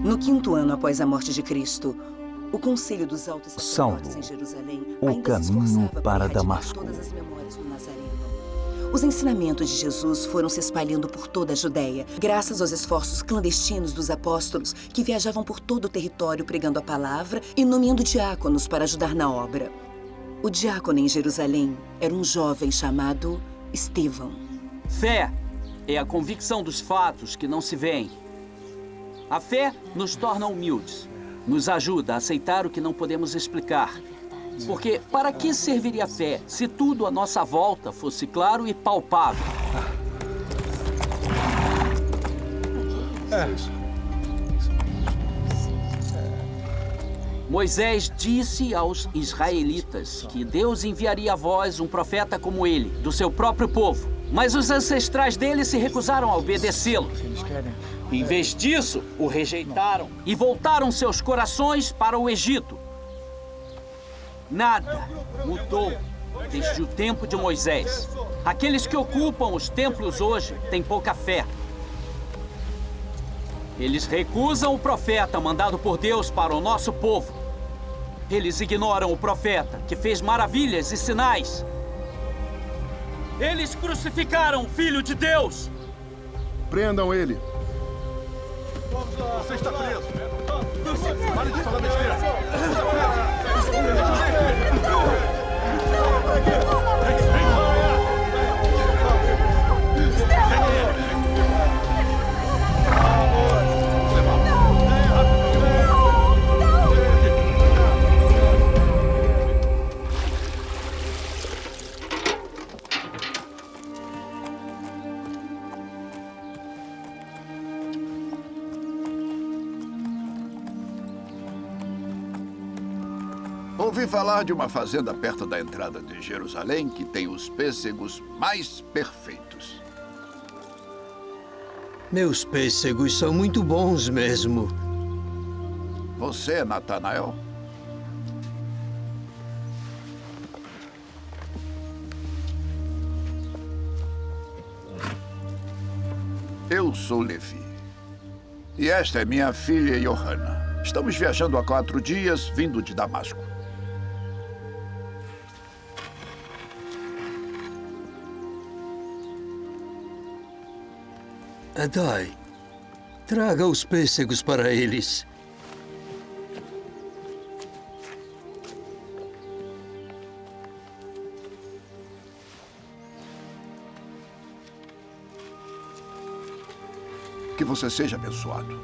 No 5º ano após a morte de Cristo, o Conselho dos Altos Sacerdotes em Jerusalém o ainda se caminho esforçava por para erradicar Damasco. todas as memórias do Nazareno. Os ensinamentos de Jesus foram se espalhando por toda a Judéia, graças aos esforços clandestinos dos apóstolos que viajavam por todo o território pregando a palavra e nomeando diáconos para ajudar na obra. O diácono em Jerusalém era um jovem chamado Estevão. Fé é a convicção dos fatos que não se veem. A fé nos torna humildes, nos ajuda a aceitar o que não podemos explicar. Porque para que serviria a fé se tudo à nossa volta fosse claro e palpável? Moisés disse aos israelitas que Deus enviaria a vós um profeta como ele, do seu próprio povo. Mas os ancestrais dele se recusaram a obedecê-lo. Em vez disso, o rejeitaram e voltaram seus corações para o Egito. Nada mudou desde o tempo de Moisés. Aqueles que ocupam os templos hoje têm pouca fé. Eles recusam o profeta mandado por Deus para o nosso povo. Eles ignoram o profeta que fez maravilhas e sinais. Eles crucificaram o Filho de Deus. Prendam ele. Você está preso. Pare de falar besteira. Ouvi falar de uma fazenda perto da entrada de Jerusalém que tem os pêssegos mais perfeitos. Meus pêssegos são muito bons mesmo. Você é Natanael? Eu sou Levi. E esta é minha filha Johanna. Estamos viajando há 4 dias, vindo de Damasco. Adai, traga os pêssegos para eles. Que você seja abençoado.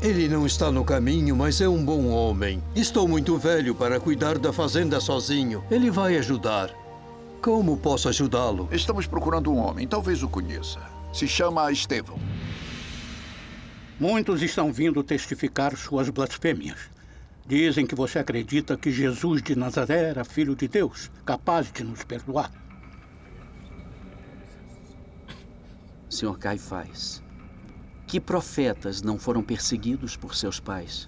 Ele não está no caminho, mas é um bom homem. Estou muito velho para cuidar da fazenda sozinho. Ele vai ajudar. Como posso ajudá-lo? Estamos procurando um homem, talvez o conheça. Se chama Estevão. Muitos estão vindo testificar suas blasfêmias. Dizem que você acredita que Jesus de Nazaré era filho de Deus, capaz de nos perdoar. Senhor Caifás, que profetas não foram perseguidos por seus pais?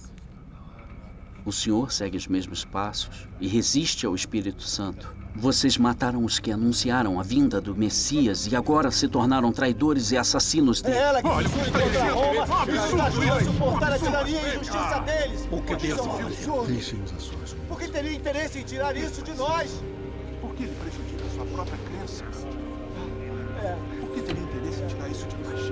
O Senhor segue os mesmos passos e resiste ao Espírito Santo. Vocês mataram os que anunciaram a vinda do Messias e agora se tornaram traidores e assassinos dele. É ela que se contra Roma e nos ajuda a suportar a tirania e a injustiça deles. O que Deus fazer? Deixem-nos a sós. Por que teria interesse em tirar isso de nós? Por que ele prejudica a sua própria crença? Por que teria interesse em tirar isso de nós?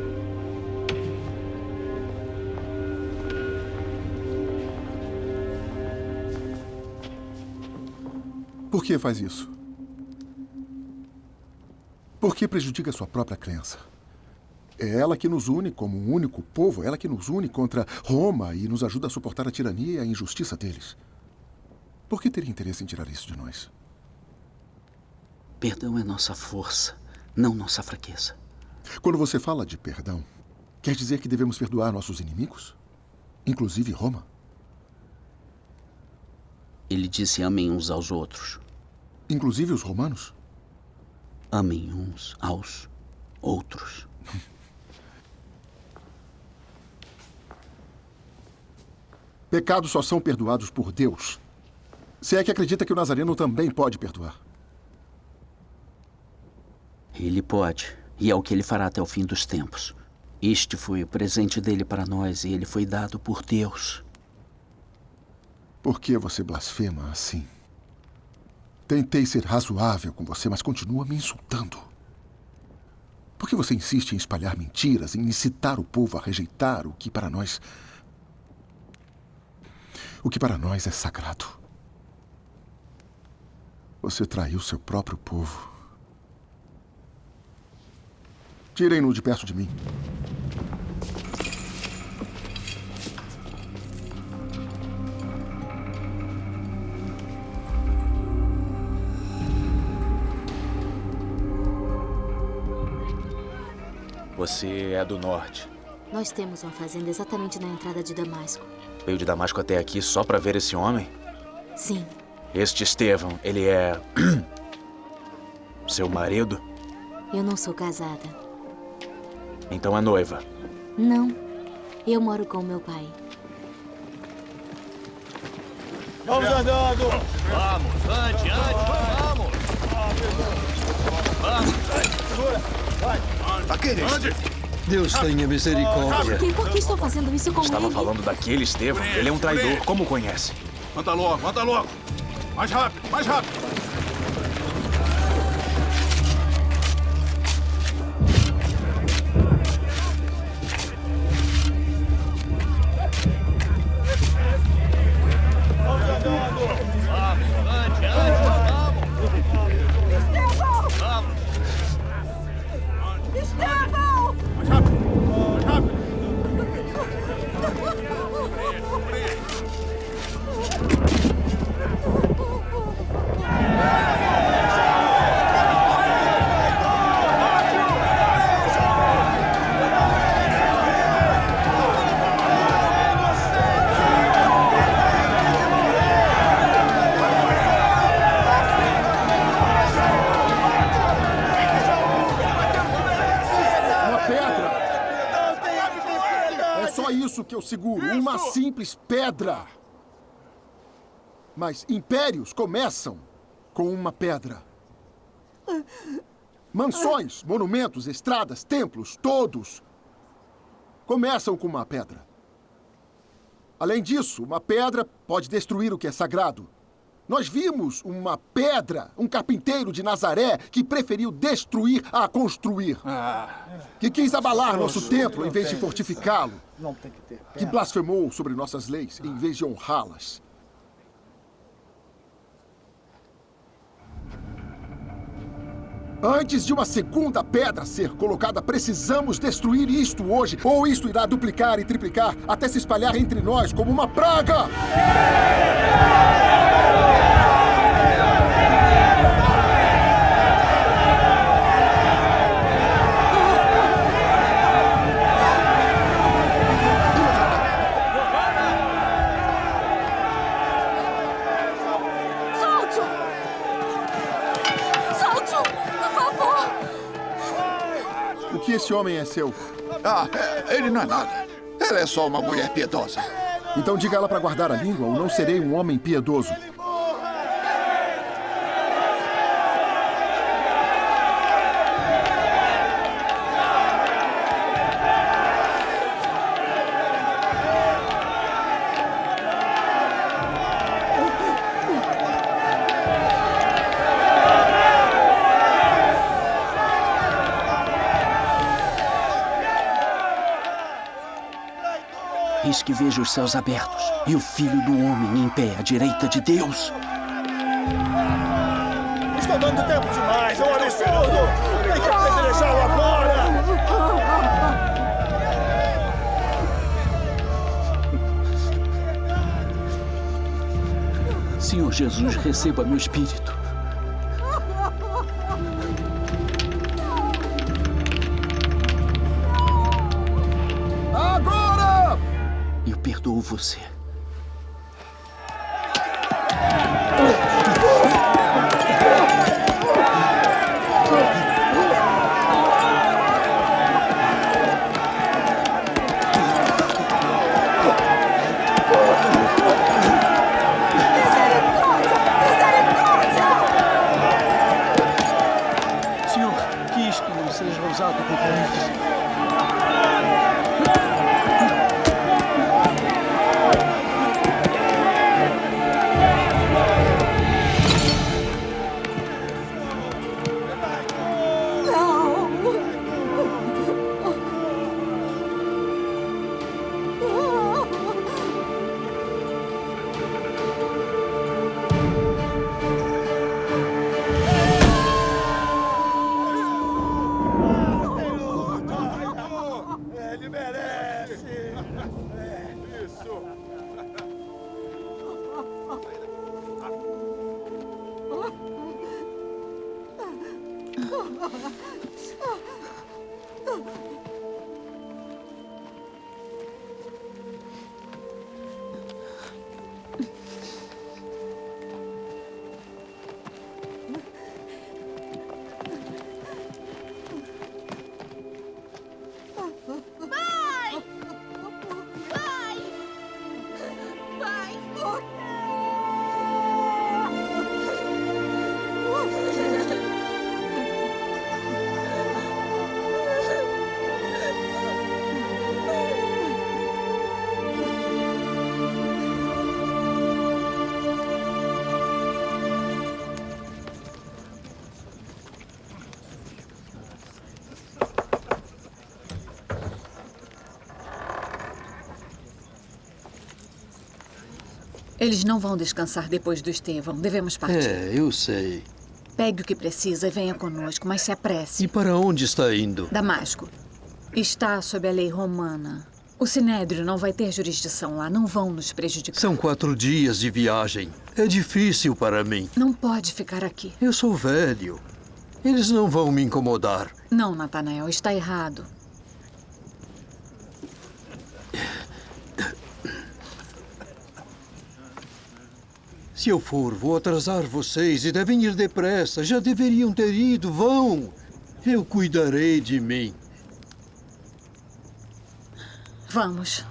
Por que faz isso? Por que prejudica sua própria crença? É ela que nos une como um único povo, é ela que nos une contra Roma e nos ajuda a suportar a tirania e a injustiça deles. Por que teria interesse em tirar isso de nós? Perdão é nossa força, não nossa fraqueza. Quando você fala de perdão, quer dizer que devemos perdoar nossos inimigos? Inclusive Roma? Ele disse: amem uns aos outros. Inclusive os romanos? Amem uns aos outros. Pecados só são perdoados por Deus. Se é que acredita que o Nazareno também pode perdoar. Ele pode, e é o que ele fará até o fim dos tempos. Este foi o presente dele para nós e ele foi dado por Deus. Por que você blasfema assim? Tentei ser razoável com você, mas continua me insultando. Por que você insiste em espalhar mentiras, em incitar o povo a rejeitar o que para nós é sagrado? Você traiu seu próprio povo. Tirem-no de perto de mim. Você é do norte. Nós temos uma fazenda exatamente na entrada de Damasco. Veio de Damasco até aqui só para ver esse homem? Sim. Este Estevão, ele é... seu marido? Eu não sou casada. Então é noiva? Não. Eu moro com meu pai. Vamos andando! Vamos, ande, vamos! Vamos! Segura! Vai! Aquele! Deus tenha misericórdia. Por que estou fazendo isso com Estava ele? falando daquele Estevão. Ele é um traidor. Como o conhece? Anda logo, anda logo! Mais rápido, mais rápido! Vamos andando! Vamos, ande, vamos! Estevão! Vamos! Estevão! Mais rápido, mais rápido! Que eu seguro, uma simples pedra. Mas impérios começam com uma pedra. Mansões, monumentos, estradas, templos, todos começam com uma pedra. Além disso, uma pedra pode destruir o que é sagrado. Nós vimos uma pedra, um carpinteiro de Nazaré que preferiu destruir a construir. Que quis abalar nosso templo em vez de fortificá-lo. Não tem que ter. Que blasfemou sobre nossas leis em vez de honrá-las. Antes de uma segunda pedra ser colocada, precisamos destruir isto hoje, ou isto irá duplicar e triplicar até se espalhar entre nós como uma praga! Que esse homem é seu? Ele não é nada. Ela é só uma mulher piedosa. Então diga ela para guardar a língua ou não serei um homem piedoso. Eis que vejo os céus abertos e o Filho do Homem em pé à direita de Deus. Estou dando tempo demais, é um absurdo! Tem que apedrejá-lo agora! Senhor Jesus, receba meu espírito. Eu perdoo você. Senhor, que isto não seja usado contra eles. ele merece! Isso! Eles não vão descansar depois do Estevão. Devemos partir. Eu sei. Pegue o que precisa e venha conosco, mas se apresse. E para onde está indo? Damasco. Está sob a lei romana. O Sinédrio não vai ter jurisdição lá. Não vão nos prejudicar. São 4 dias de viagem. É difícil para mim. Não pode ficar aqui. Eu sou velho. Eles não vão me incomodar. Não, Natanael, está errado. Se eu for, vou atrasar vocês e devem ir depressa. Já deveriam ter ido. Vão! Eu cuidarei de mim. Vamos.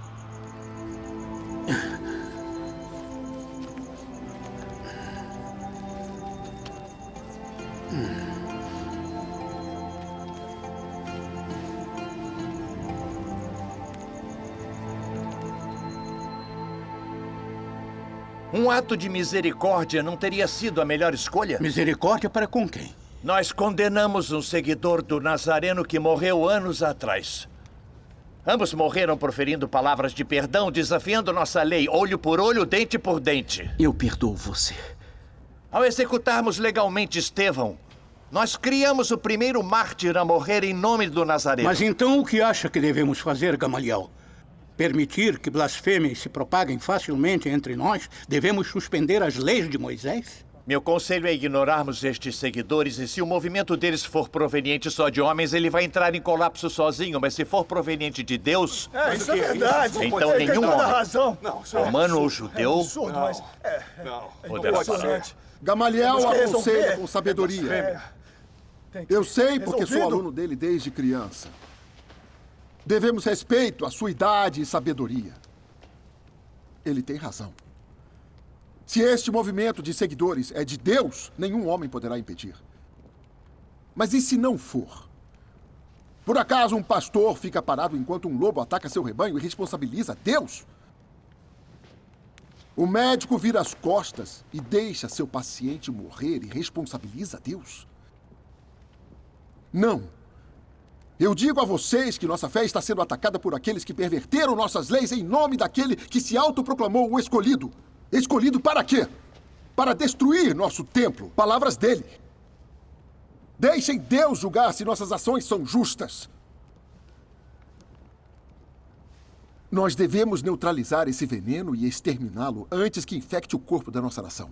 Um ato de misericórdia não teria sido a melhor escolha? Misericórdia para com quem? Nós condenamos um seguidor do Nazareno que morreu anos atrás. Ambos morreram proferindo palavras de perdão, desafiando nossa lei, olho por olho, dente por dente. Eu perdoo você. Ao executarmos legalmente Estevão, nós criamos o primeiro mártir a morrer em nome do Nazareno. Mas então o que acha que devemos fazer, Gamaliel? Permitir que blasfêmias se propaguem facilmente entre nós? Devemos suspender as leis de Moisés? Meu conselho é ignorarmos estes seguidores e se o movimento deles for proveniente só de homens, ele vai entrar em colapso sozinho. Mas se for proveniente de Deus... isso é verdade. Então nenhum tem toda a homem, razão. romano ou judeu, Absurdo, mas... poderá parar. Gamaliel aconselha com sabedoria. Eu sei porque sou aluno dele desde criança. Devemos respeito à sua idade e sabedoria. Ele tem razão. Se este movimento de seguidores é de Deus, nenhum homem poderá impedir. Mas e se não for? Por acaso um pastor fica parado enquanto um lobo ataca seu rebanho e responsabiliza Deus? O médico vira as costas e deixa seu paciente morrer e responsabiliza Deus? Não. Eu digo a vocês que nossa fé está sendo atacada por aqueles que perverteram nossas leis em nome daquele que se autoproclamou o escolhido. Escolhido para quê? Para destruir nosso templo. Palavras dele. Deixem Deus julgar se nossas ações são justas. Nós devemos neutralizar esse veneno e exterminá-lo antes que infecte o corpo da nossa nação.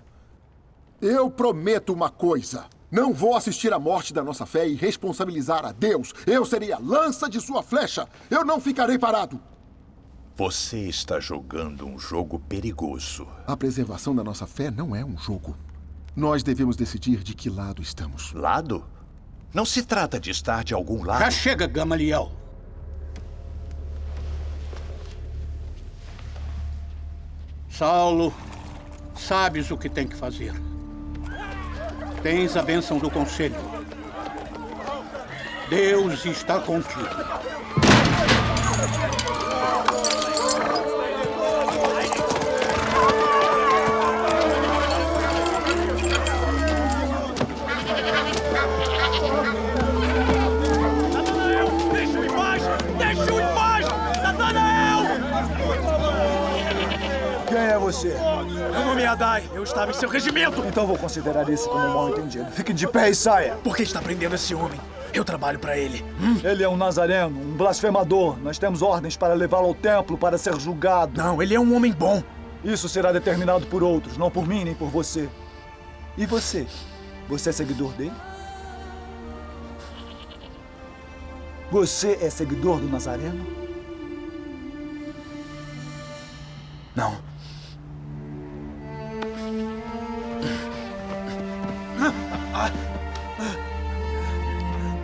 Eu prometo uma coisa. Não vou assistir à morte da nossa fé e responsabilizar a Deus. Eu serei a lança de sua flecha. Eu não ficarei parado. Você está jogando um jogo perigoso. A preservação da nossa fé não é um jogo. Nós devemos decidir de que lado estamos. Lado? Não se trata de estar de algum lado. Já chega, Gamaliel. Saulo, sabes o que tem que fazer. Tens a bênção do conselho. Deus está contigo. Deixa-o em paz! Deixa-o em paz! Natanael! Quem é você? Meu nome é Adai. Eu estava em seu regimento. Então vou considerar isso como um mal entendido. Fique de pé e saia. Por que está prendendo esse homem? Eu trabalho para ele. Ele é um nazareno, um blasfemador. Nós temos ordens para levá-lo ao templo para ser julgado. Não, ele é um homem bom. Isso será determinado por outros, não por mim nem por você. E você? Você é seguidor dele? Você é seguidor do Nazareno? Não.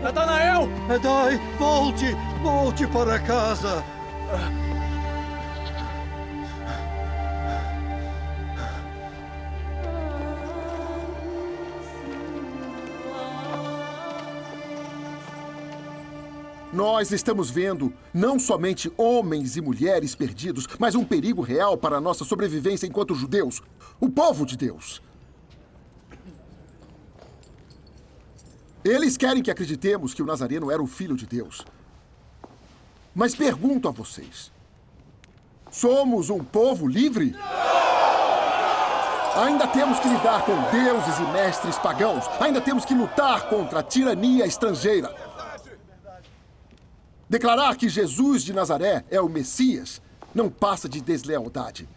Natanael! Edai, volte! Volte para casa! Nós estamos vendo não somente homens e mulheres perdidos, mas um perigo real para a nossa sobrevivência enquanto judeus, o povo de Deus. Eles querem que acreditemos que o Nazareno era o Filho de Deus. Mas pergunto a vocês, somos um povo livre? Ainda temos que lidar com deuses e mestres pagãos. Ainda temos que lutar contra a tirania estrangeira. Declarar que Jesus de Nazaré é o Messias não passa de deslealdade.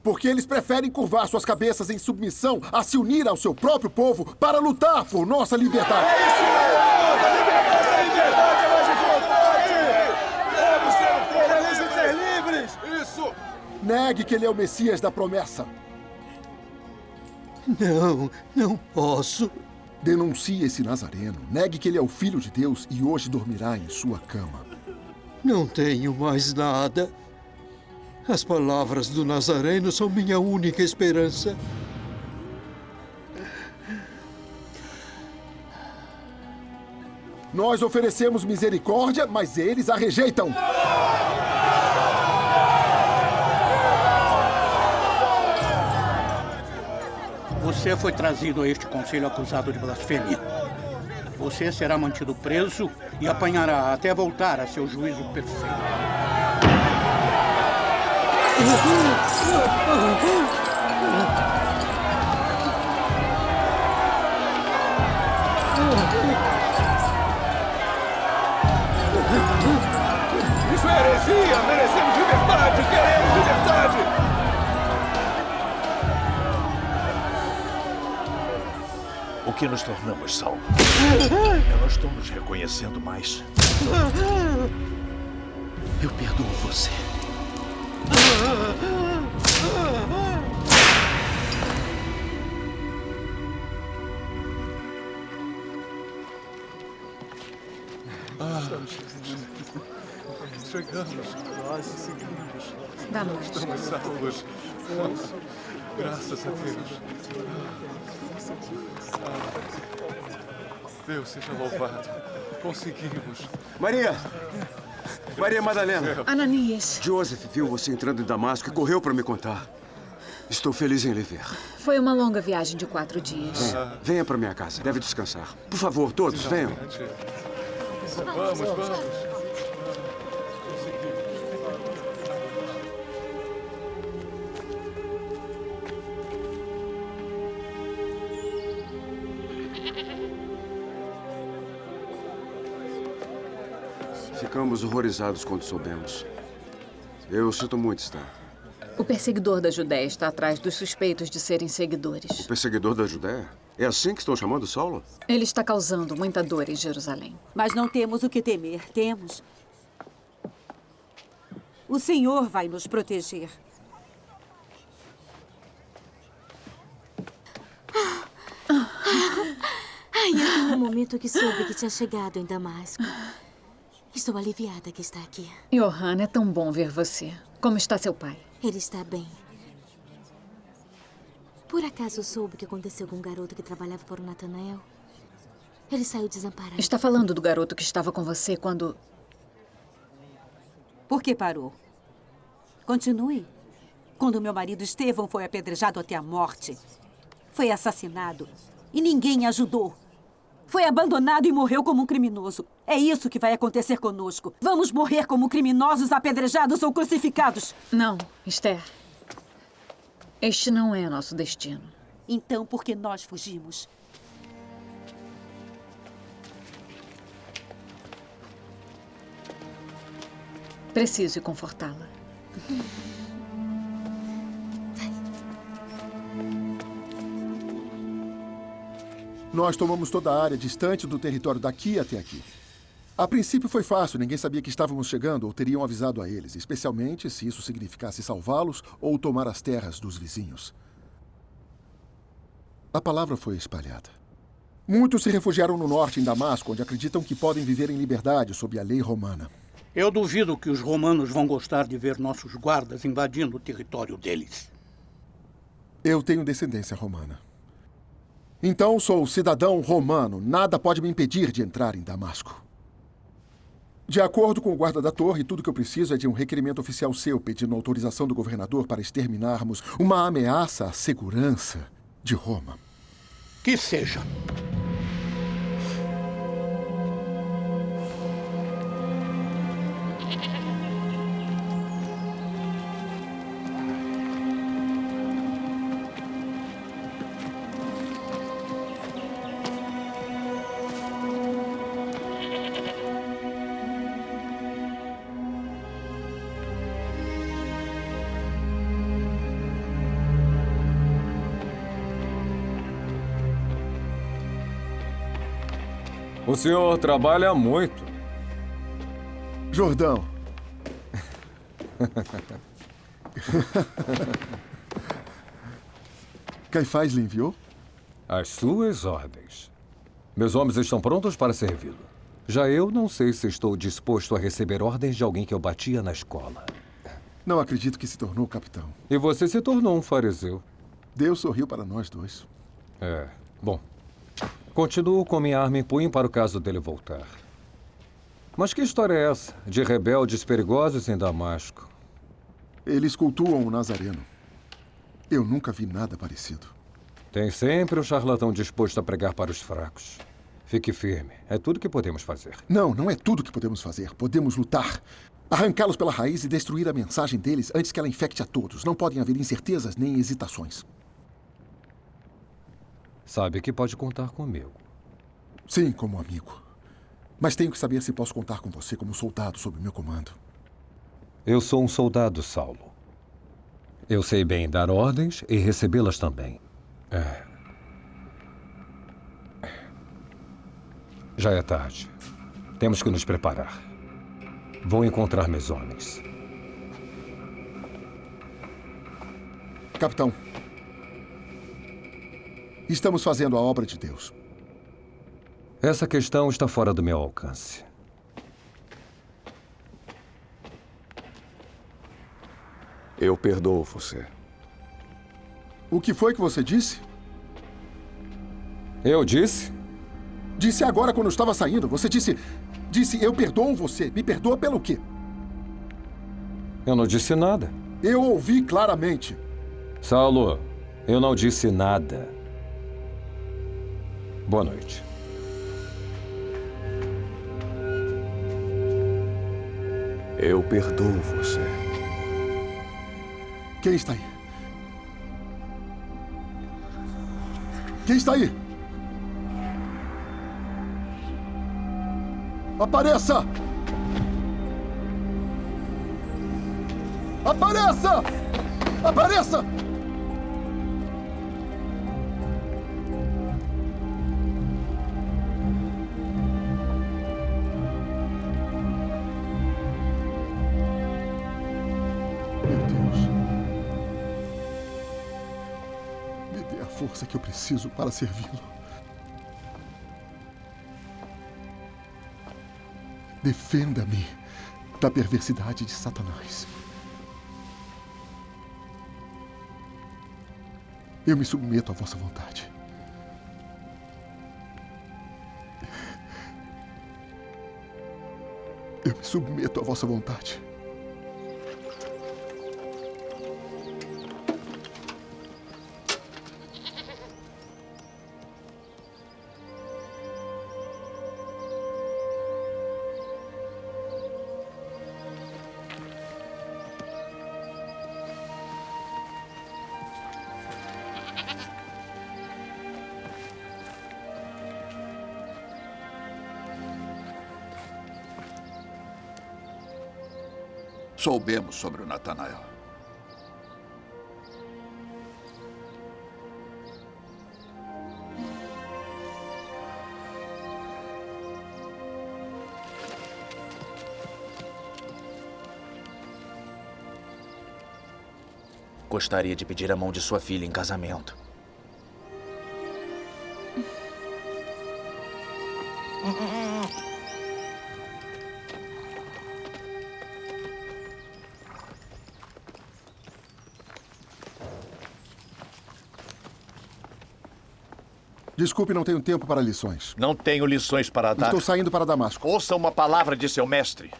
Porque eles preferem curvar suas cabeças em submissão a se unir ao seu próprio povo para lutar por nossa liberdade. É isso! Nossa liberdade é liberdade, mas ser livres! Isso! Negue que ele é o Messias da promessa. Não, não posso. Denuncie esse Nazareno. Negue que ele é o Filho de Deus e hoje dormirá em sua cama. Não tenho mais nada. As palavras do Nazareno são minha única esperança. Nós oferecemos misericórdia, mas eles a rejeitam. Você foi trazido a este conselho acusado de blasfêmia. Você será mantido preso e apanhará até voltar a seu juízo perfeito. Isso é heresia! Merecemos liberdade! Queremos liberdade! O que nos tornamos, Saulo? Eu não estou nos reconhecendo mais. Eu perdoo você. Chegamos. Nós seguimos. Damasco. Estamos salvos. Graças a Deus. Deus seja louvado. Conseguimos. Maria! Maria Madalena. Ananias. Joseph viu você entrando em Damasco e correu para me contar. Estou feliz em lhe ver. Foi uma longa viagem de 4 dias. Venha para minha casa. Deve descansar. Por favor, todos, venham. Vamos. Ficamos horrorizados quando soubemos. Eu sinto muito, Esther. O perseguidor da Judéia está atrás dos suspeitos de serem seguidores. O perseguidor da Judéia? É assim que estão chamando Saulo? Ele está causando muita dor em Jerusalém. Mas não temos o que temer, temos. O Senhor vai nos proteger. Ai, eu no momento que soube que tinha chegado em Damasco. Estou aliviada que está aqui. Johanna, é tão bom ver você. Como está seu pai? Ele está bem. Por acaso soube o que aconteceu com um garoto que trabalhava para o Natanael? Ele saiu desamparado. Está falando do garoto que estava com você quando... Por que parou? Continue. Quando meu marido Estevão foi apedrejado até a morte, foi assassinado e ninguém ajudou. Foi abandonado e morreu como um criminoso. É isso que vai acontecer conosco. Vamos morrer como criminosos apedrejados ou crucificados. Não, Esther. Este não é nosso destino. Então, por que nós fugimos? Preciso ir confortá-la. Nós tomamos toda a área distante do território daqui até aqui. A princípio foi fácil, ninguém sabia que estávamos chegando ou teriam avisado a eles, especialmente se isso significasse salvá-los ou tomar as terras dos vizinhos. A palavra foi espalhada. Muitos se refugiaram no norte, em Damasco, onde acreditam que podem viver em liberdade sob a lei romana. Eu duvido que os romanos vão gostar de ver nossos guardas invadindo o território deles. Eu tenho descendência romana. Então sou cidadão romano. Nada pode me impedir de entrar em Damasco. De acordo com o guarda da torre, tudo que eu preciso é de um requerimento oficial seu pedindo autorização do governador para exterminarmos uma ameaça à segurança de Roma. Que seja. O senhor trabalha muito. Jordão. Caifás lhe enviou? As suas ordens. Meus homens estão prontos para servi-lo. Já eu não sei se estou disposto a receber ordens de alguém que eu batia na escola. Não acredito que se tornou capitão. E você se tornou um fariseu. Deus sorriu para nós dois. É, bom. Continuo com minha arma em punho para o caso dele voltar. Mas que história é essa de rebeldes perigosos em Damasco? Eles cultuam o Nazareno. Eu nunca vi nada parecido. Tem sempre um charlatão disposto a pregar para os fracos. Fique firme. É tudo que podemos fazer. Não, não é tudo que podemos fazer. Podemos lutar. Arrancá-los pela raiz e destruir a mensagem deles antes que ela infecte a todos. Não podem haver incertezas nem hesitações. Sabe que pode contar comigo. Sim, como amigo. Mas tenho que saber se posso contar com você como soldado sob o meu comando. Eu sou um soldado, Saulo. Eu sei bem dar ordens e recebê-las também. Já é tarde. Temos que nos preparar. Vou encontrar meus homens. Capitão. Estamos fazendo a obra de Deus. Essa questão está fora do meu alcance. Eu perdoo você. O que foi que você disse? Eu disse? Disse agora quando estava saindo. Você disse, eu perdoo você. Me perdoa pelo quê? Eu não disse nada. Eu ouvi claramente. Saulo, eu não disse nada. Boa noite. Eu perdoo você. Quem está aí? Quem está aí? Apareça! Apareça! Apareça! Força que eu preciso para servi-lo. Defenda-me da perversidade de Satanás. Eu me submeto à vossa vontade. Eu me submeto à vossa vontade. soubemos sobre o Natanael. Gostaria de pedir a mão de sua filha em casamento. Desculpe, não tenho tempo para lições. Não tenho lições para dar. Estou saindo para Damasco. Ouça uma palavra de seu mestre.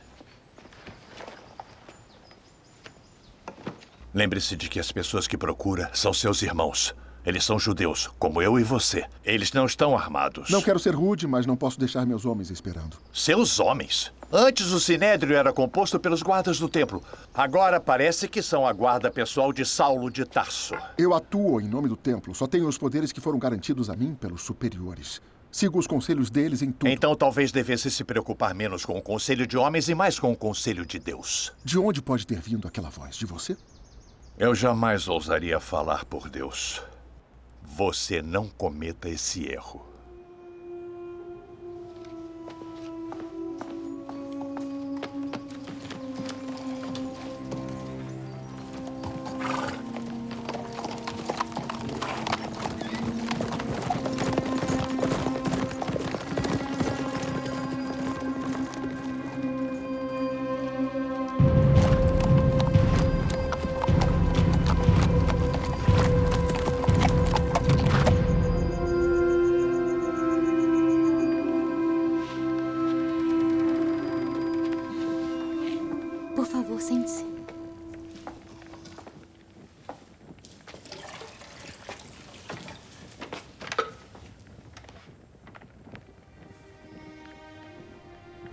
Lembre-se de que as pessoas que procura são seus irmãos. Eles são judeus, como eu e você. Eles não estão armados. Não quero ser rude, mas não posso deixar meus homens esperando. Seus homens? Antes o Sinédrio era composto pelos guardas do templo. Agora parece que são a guarda pessoal de Saulo de Tarso. Eu atuo em nome do templo. Só tenho os poderes que foram garantidos a mim pelos superiores. Sigo os conselhos deles em tudo. Então talvez devesse se preocupar menos com o conselho de homens e mais com o conselho de Deus. De onde pode ter vindo aquela voz? De você? Eu jamais ousaria falar por Deus. Você não cometa esse erro. Por favor, sente-se.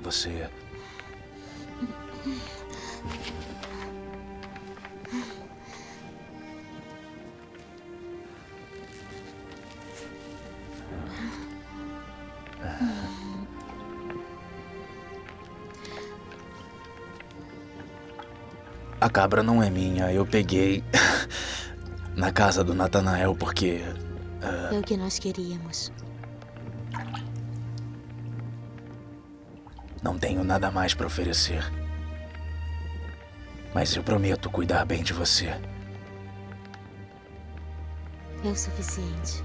Você... A cabra não é minha, eu peguei na casa do Natanael porque... É o que nós queríamos. Não tenho nada mais para oferecer. Mas eu prometo cuidar bem de você. É o suficiente.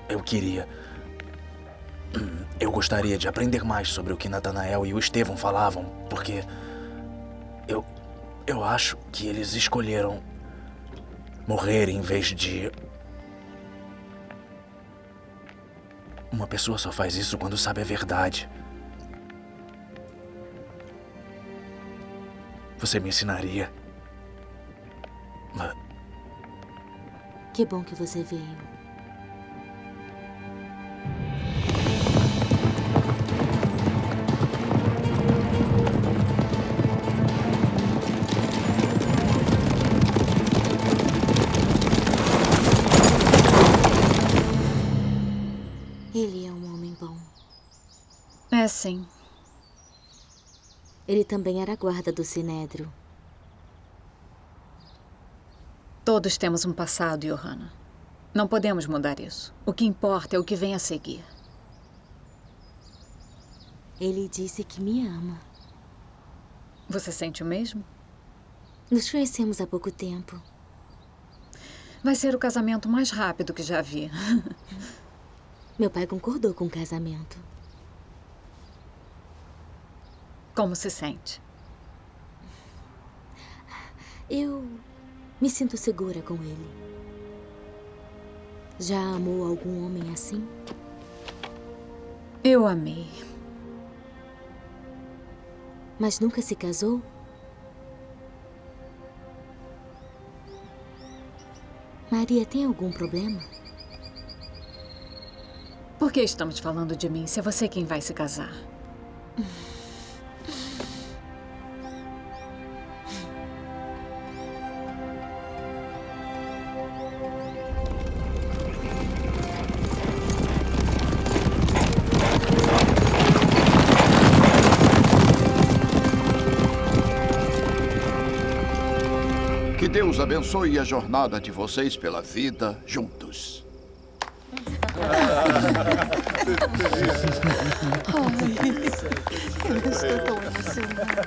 Eu queria... Eu gostaria de aprender mais sobre o que Natanael e o Estevão falavam, porque... Eu acho que eles escolheram morrer em vez de... Uma pessoa só faz isso quando sabe a verdade. Você me ensinaria? Que bom que você veio. Ele é um homem bom. É, sim. Ele também era guarda do Sinédrio. Todos temos um passado, Johanna. Não podemos mudar isso. O que importa é o que vem a seguir. Ele disse que me ama. Você sente o mesmo? Nos conhecemos há pouco tempo. Vai ser o casamento mais rápido que já vi. Meu pai concordou com o casamento. Como se sente? Eu me sinto segura com ele. Já amou algum homem assim? Eu amei. Mas nunca se casou? Maria tem algum problema? Por que estamos falando de mim se é você quem vai se casar? Deus abençoe a jornada de vocês pela vida juntos. Eu estou tão emocionada.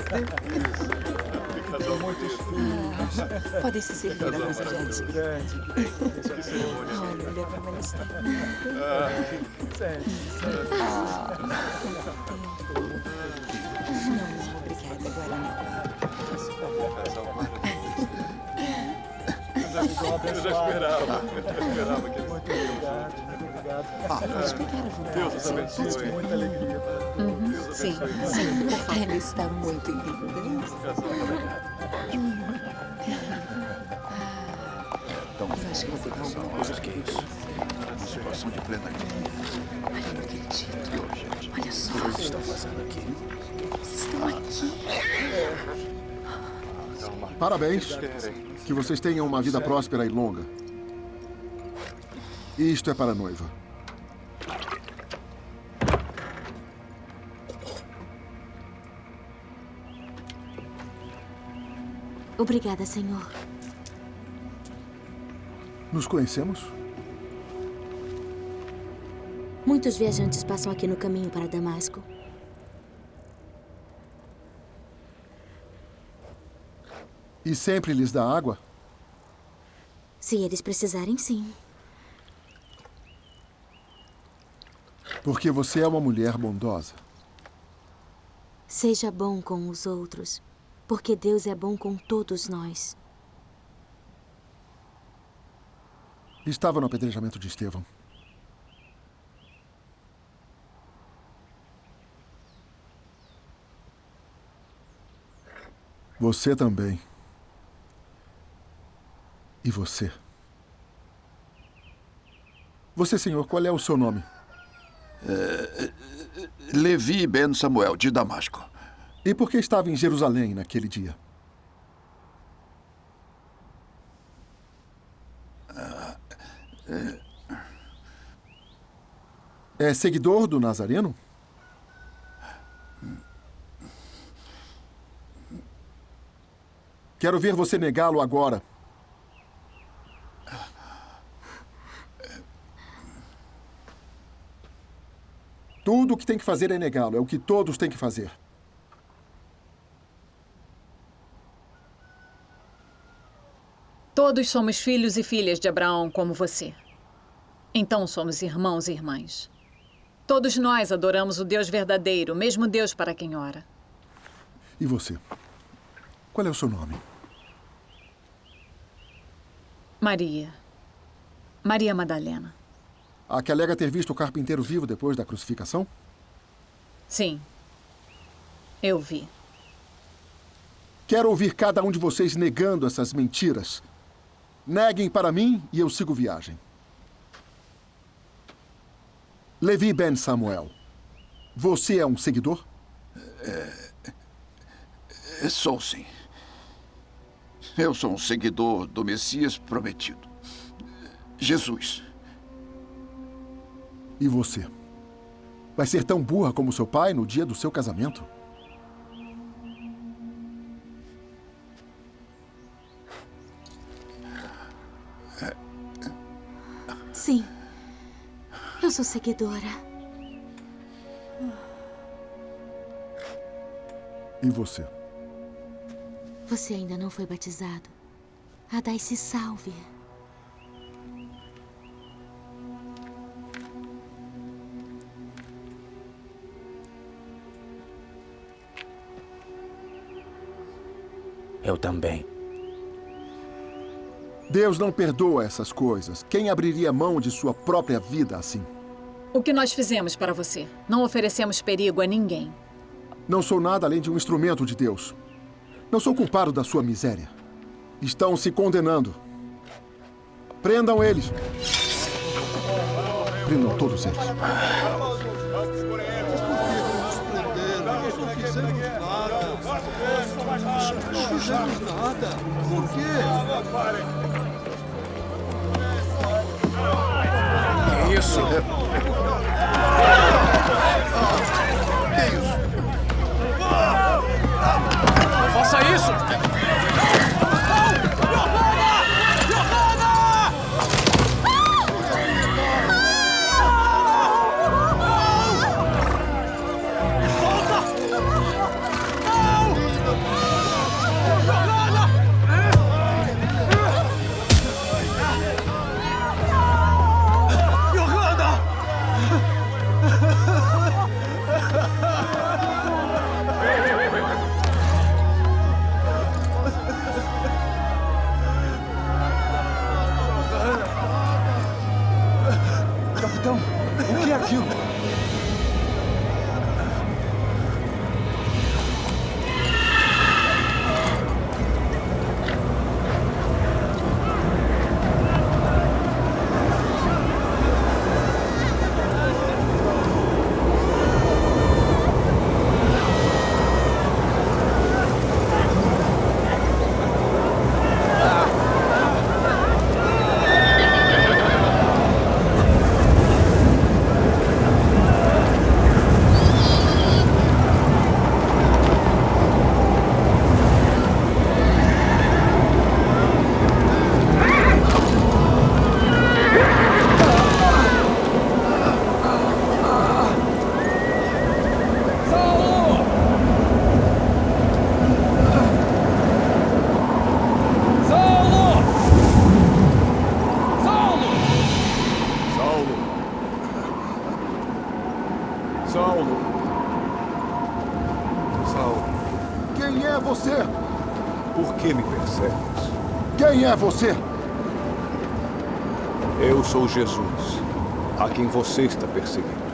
Muitos filhos. Podem se servir da mesa adiante. Olha como eles estão. Não, obrigada, agora Eu já esperava. Que... Muito obrigado. Pode pegar à vontade. Deus os abençoe. Muita alegria. Sim, sim. Ela está muito linda. Então, eu acho que vou pegar alguma coisa que é isso? Uma situação de plena crise. Ai, eu não acredito. Olha só. O que vocês estão fazendo aqui? Eles estão aqui. Parabéns. Que vocês tenham uma vida próspera e longa. Isto é para a noiva. Obrigada, senhor. Nos conhecemos? Muitos viajantes passam aqui no caminho para Damasco. E sempre lhes dá água? Se eles precisarem, sim. Porque você é uma mulher bondosa. Seja bom com os outros, porque Deus é bom com todos nós. Estava no apedrejamento de Estevão. Você também. E você? Você, senhor, qual é o seu nome? Levi Ben Samuel, de Damasco. E por que estava em Jerusalém naquele dia? É seguidor do Nazareno? Quero ver você negá-lo agora. Tudo o que tem que fazer é negá-lo. É o que todos têm que fazer. Todos somos filhos e filhas de Abraão como você. Então somos irmãos e irmãs. Todos nós adoramos o Deus verdadeiro, o mesmo Deus para quem ora. E você? Qual é o seu nome? Maria. Maria Madalena. A que alega ter visto o carpinteiro vivo depois da crucificação? Sim. Eu vi. Quero ouvir cada um de vocês negando essas mentiras. Neguem para mim e eu sigo viagem. Levi Ben Samuel, você é um seguidor? Sou, sim. Eu sou um seguidor do Messias prometido. Jesus. E você? Vai ser tão burra como seu pai no dia do seu casamento? Sim. Eu sou seguidora. E você? Você ainda não foi batizado. Adai-se salve. Eu também. Deus não perdoa essas coisas. Quem abriria mão de sua própria vida assim? O que nós fizemos para você? Não oferecemos perigo a ninguém. Não sou nada além de um instrumento de Deus. Não sou culpado da sua miséria. Estão se condenando. Prendam eles. Prendam todos eles. Não fizemos nada. Por quê? Que isso? Que isso? Não faça isso! explodiu. Quem é você? Por que me persegues? Quem é você? Eu sou Jesus, a quem você está perseguindo.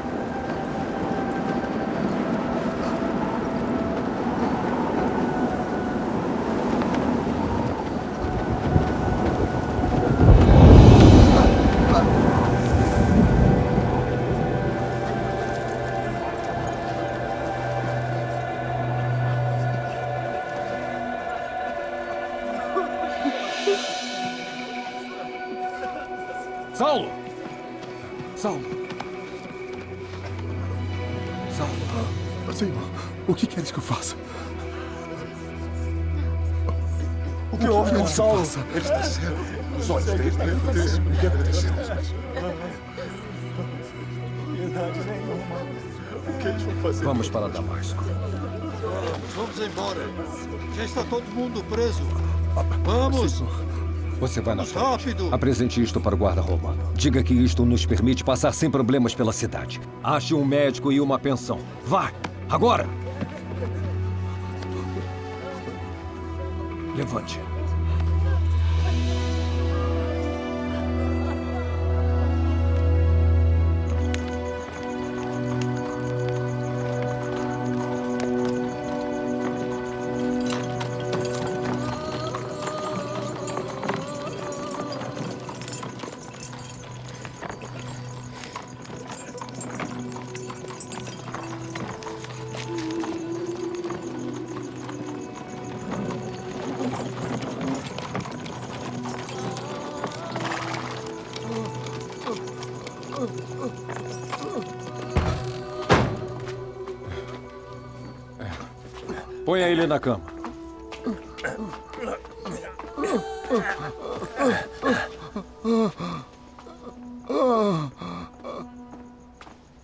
Saulo! Saulo! Saulo! Senhor, o que queres que eu faça? O que houve com Saulo? Ele está cego. Os olhos dele estão vermelhos. O que aconteceu? Piedade nenhuma. O que eles vão fazer? Vamos para Damasco. Vamos embora. Já está todo mundo preso. Vamos! Senhor, você vai na frente. Rápido! Apresente isto para o guarda romano. Diga que isto nos permite passar sem problemas pela cidade. Ache um médico e uma pensão. Vá! Agora! Levante. Ponha ele na cama.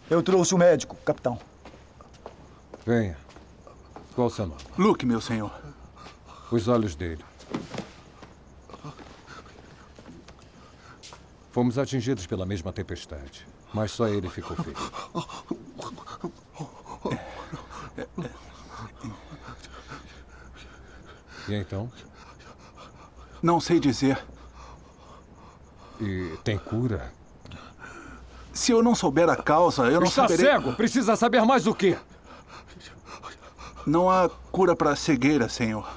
Eu trouxe o médico, capitão. Venha. Qual o seu nome? Luke, meu senhor. Os olhos dele. Fomos atingidos pela mesma tempestade, mas só ele ficou ferido. E então? Não sei dizer. E tem cura? Se eu não souber a causa, eu não Está saberei... cego! Precisa saber mais o quê? Não há cura para a cegueira, senhor.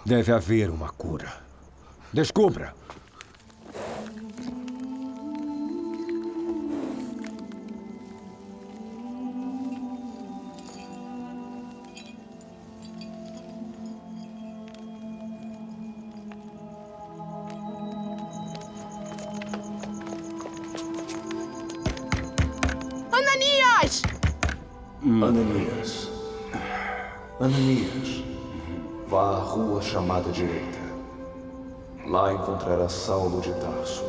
Deve haver uma cura. Descubra! Ananias! Ananias. Ananias. Vá à rua chamada direita. Lá encontrará Saulo de Tarso.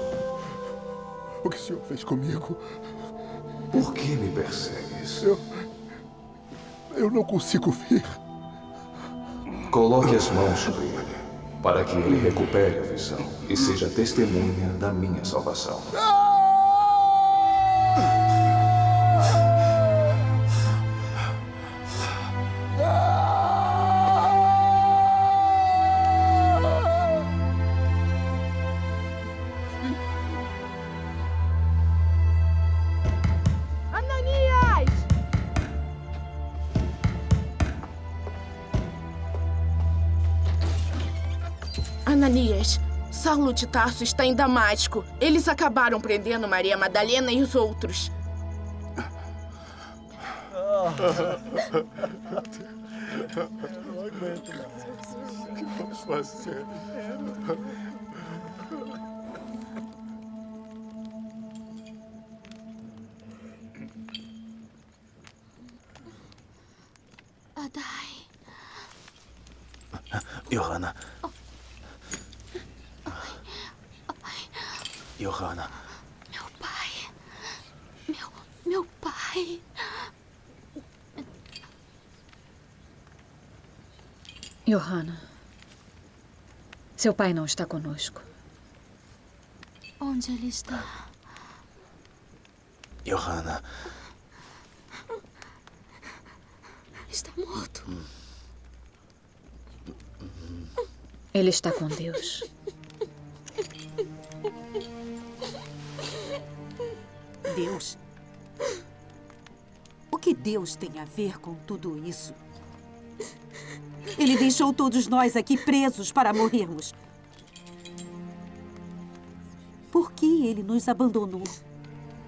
O que o senhor fez comigo? Por que me persegues? Eu não consigo ver. Coloque as mãos sobre ele, para que ele recupere a visão e seja testemunha da minha salvação. Ananias, Saulo de Tarso está em Damasco. Eles acabaram prendendo Maria Madalena e os outros. Eu não aguento mais. O que vamos fazer? Adai. Johanna. Johanna. Meu pai. Meu pai. Johanna, seu pai não está conosco. Onde ele está? Johanna. Está morto. Ele está com Deus. Deus? O que Deus tem a ver com tudo isso? Ele deixou todos nós aqui presos para morrermos. Por que ele nos abandonou?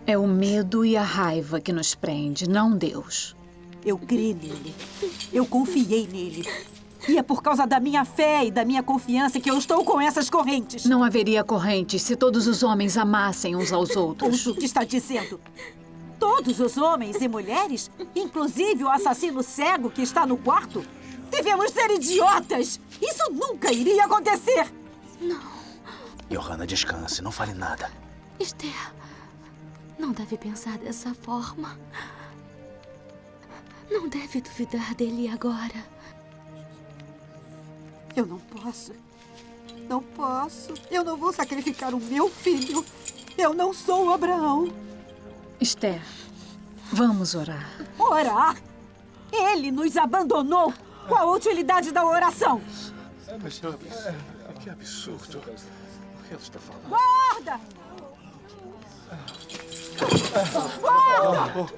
É o medo e a raiva que nos prende, não Deus. Eu criei nele. Eu confiei nele. E é por causa da minha fé e da minha confiança que eu estou com essas correntes. Não haveria correntes se todos os homens amassem uns aos outros. Ouço o que está dizendo. Todos os homens e mulheres, inclusive o assassino cego que está no quarto, devemos ser idiotas. Isso nunca iria acontecer. Não. Johanna, descanse. Não fale nada. Esther, não deve pensar dessa forma. Não deve duvidar dele agora. Eu não posso. Não posso. Eu não vou sacrificar o meu filho. Eu não sou Abraão. Esther, vamos orar. Orar? Ele nos abandonou. Qual a utilidade da oração? Mas que absurdo. O que ela está falando? Guarda! Guarda!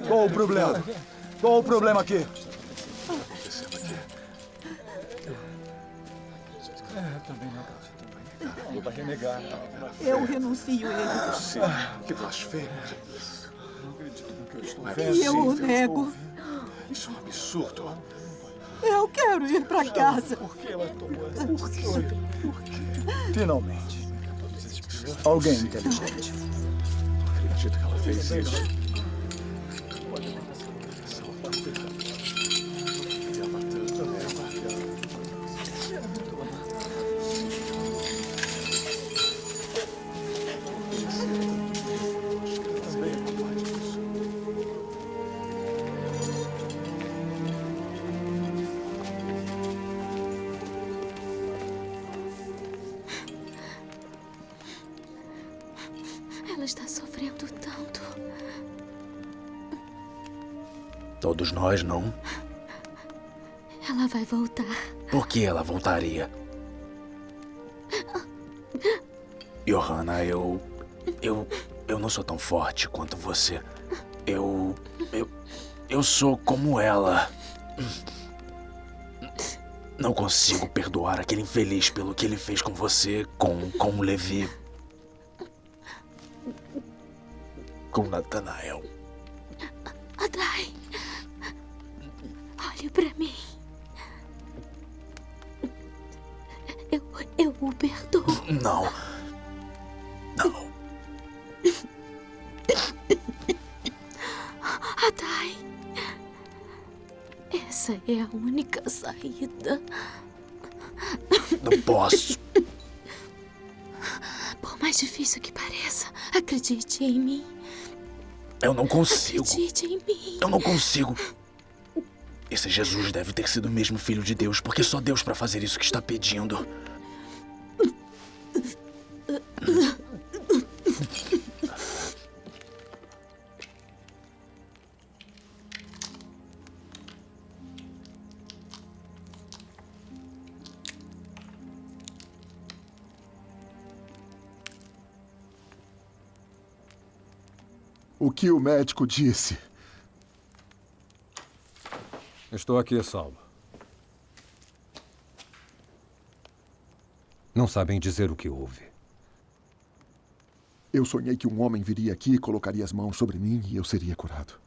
Qual o problema? Qual o problema aqui? Também não. Vai renegar. Eu renuncio ele. Que blasfêmia. Não acredito no que eu estou vendo. E eu o nego. Isso é um absurdo. Eu quero ir para casa. Por que ela tomou essa atitude? Por quê? Finalmente. Alguém inteligente. Não acredito que ela fez isso. Ela está sofrendo tanto. Todos nós, não? Ela vai voltar. Por que ela voltaria? Johanna, eu não sou tão forte quanto você. Eu sou como ela. Não consigo perdoar aquele infeliz pelo que ele fez com você, com o Levi. Com Natanael. Adai, olhe para mim. Eu o perdoo. Não. Não. Adai, essa é a única saída. Não posso. Por mais difícil que pareça, acredite em mim. Eu não consigo. Acredite em mim. Eu não consigo. Esse Jesus deve ter sido o mesmo filho de Deus, porque só Deus para fazer isso que está pedindo. O que o médico disse? Estou aqui, Saulo. Não sabem dizer o que houve. Eu sonhei que um homem viria aqui, colocaria as mãos sobre mim e eu seria curado.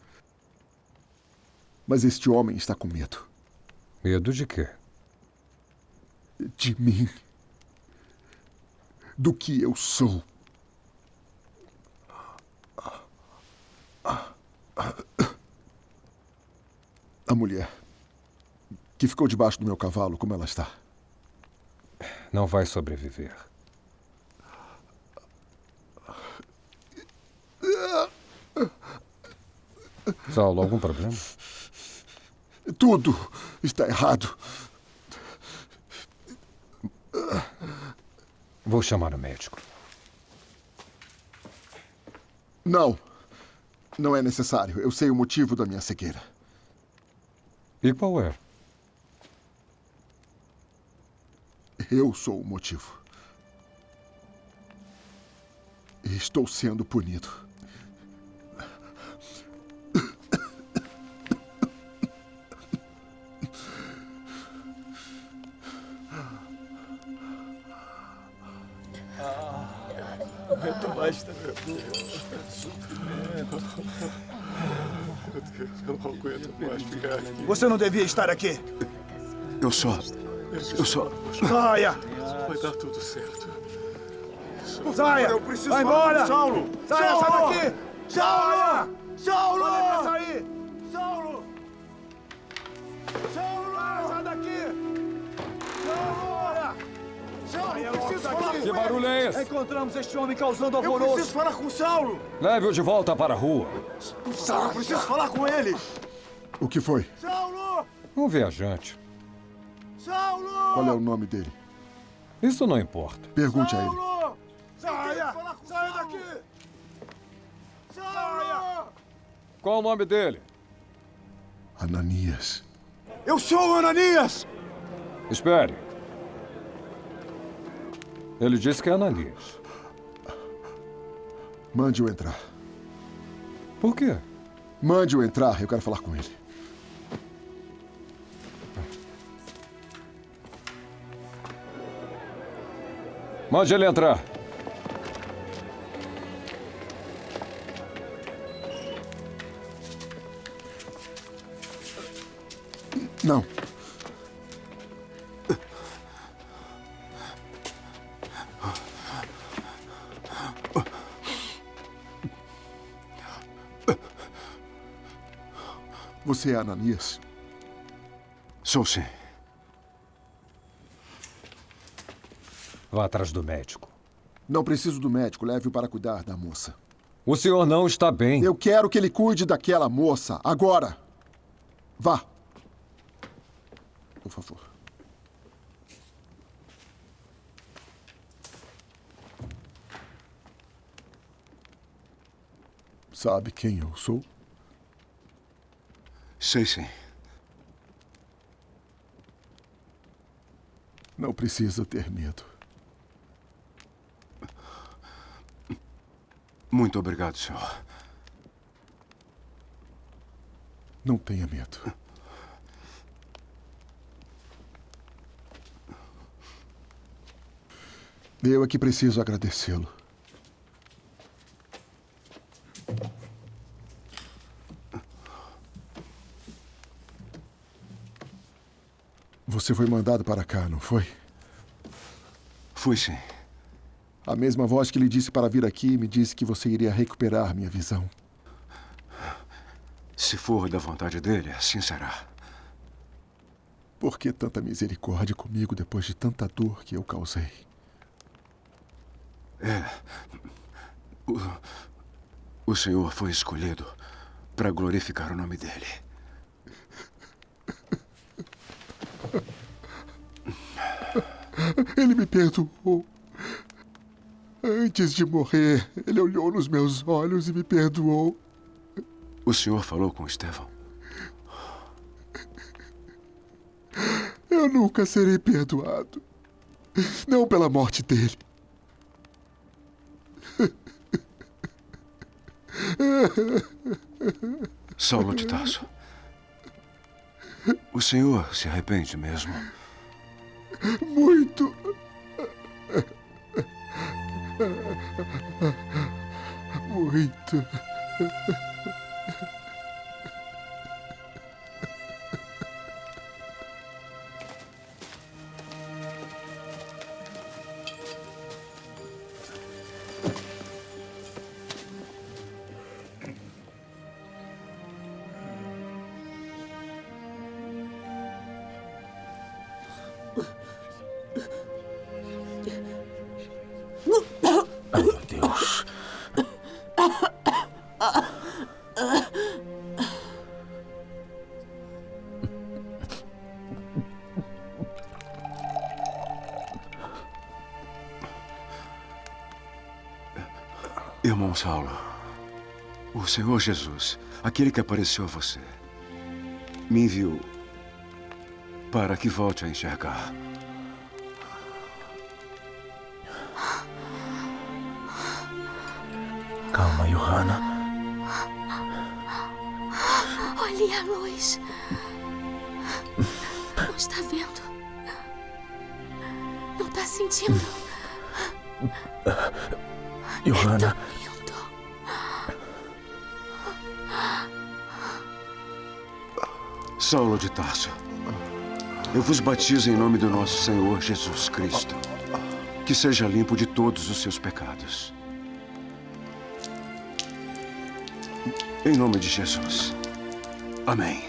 Mas este homem está com medo. Medo de quê? De mim. Do que eu sou. A mulher que ficou debaixo do meu cavalo, como ela está? Não vai sobreviver. Saulo, algum problema? Tudo está errado. Vou chamar o médico. Não. Não é necessário. Eu sei o motivo da minha cegueira. E qual é? Eu sou o motivo. E estou sendo punido. Aguento mais, tá? Sofrimento. Meu Deus, eu não aguento mais ficar aqui. Você não devia estar aqui. Eu só... Saia! Vai dar tudo certo. Saia! Eu preciso Vai falar embora! com Saulo! Saia, Saulo! sai daqui! Saulo! Saulo! Manda ele sair! Saulo! Saulo! Sai daqui! Saulo! Saulo, eu preciso falar com Que barulho é esse? Encontramos este homem causando alvoroço. Eu preciso falar com o Saulo! Leve-o de volta para a rua. Saulo, eu preciso falar com ele! O que foi? Saulo! Um viajante. Saulo! Qual é o nome dele? Isso não importa. Pergunte a ele. Saulo! Saia! Saia daqui! Saia! Qual o nome dele? Ananias. Eu sou o Ananias! Espere. Ele disse que é Ananias. Mande-o entrar. Por quê? Mande-o entrar. Eu quero falar com ele. Mande ele entrar. Não. Você é Ananias? Sou sim. Vá atrás do médico. Não preciso do médico. Leve-o para cuidar da moça. O senhor não está bem. Eu quero que ele cuide daquela moça. Agora. Vá. Por favor. Sabe quem eu sou? Sei sim. Não precisa ter medo. Muito obrigado, senhor. Não tenha medo. Eu é que preciso agradecê-lo. Você foi mandado para cá, não foi? Fui sim. A mesma voz que lhe disse para vir aqui me disse que você iria recuperar minha visão. Se for da vontade dele, assim será. Por que tanta misericórdia comigo depois de tanta dor que eu causei? O senhor foi escolhido para glorificar o nome dele. Ele me perdoou. Antes de morrer, ele olhou nos meus olhos e me perdoou. O senhor falou com Estevão? Eu nunca serei perdoado. Não pela morte dele. Saulo de Tarso. O senhor se arrepende mesmo? Muito. Muito. Ai, meu Deus. Irmão Saulo, o Senhor Jesus, aquele que apareceu a você, me enviou para que volte a enxergar. Calma, Johanna. Olhe a luz. Não está vendo? Não está sentindo? Johanna. Saulo de Tarso, eu vos batizo em nome do nosso Senhor Jesus Cristo, que seja limpo de todos os seus pecados. Em nome de Jesus. Amém.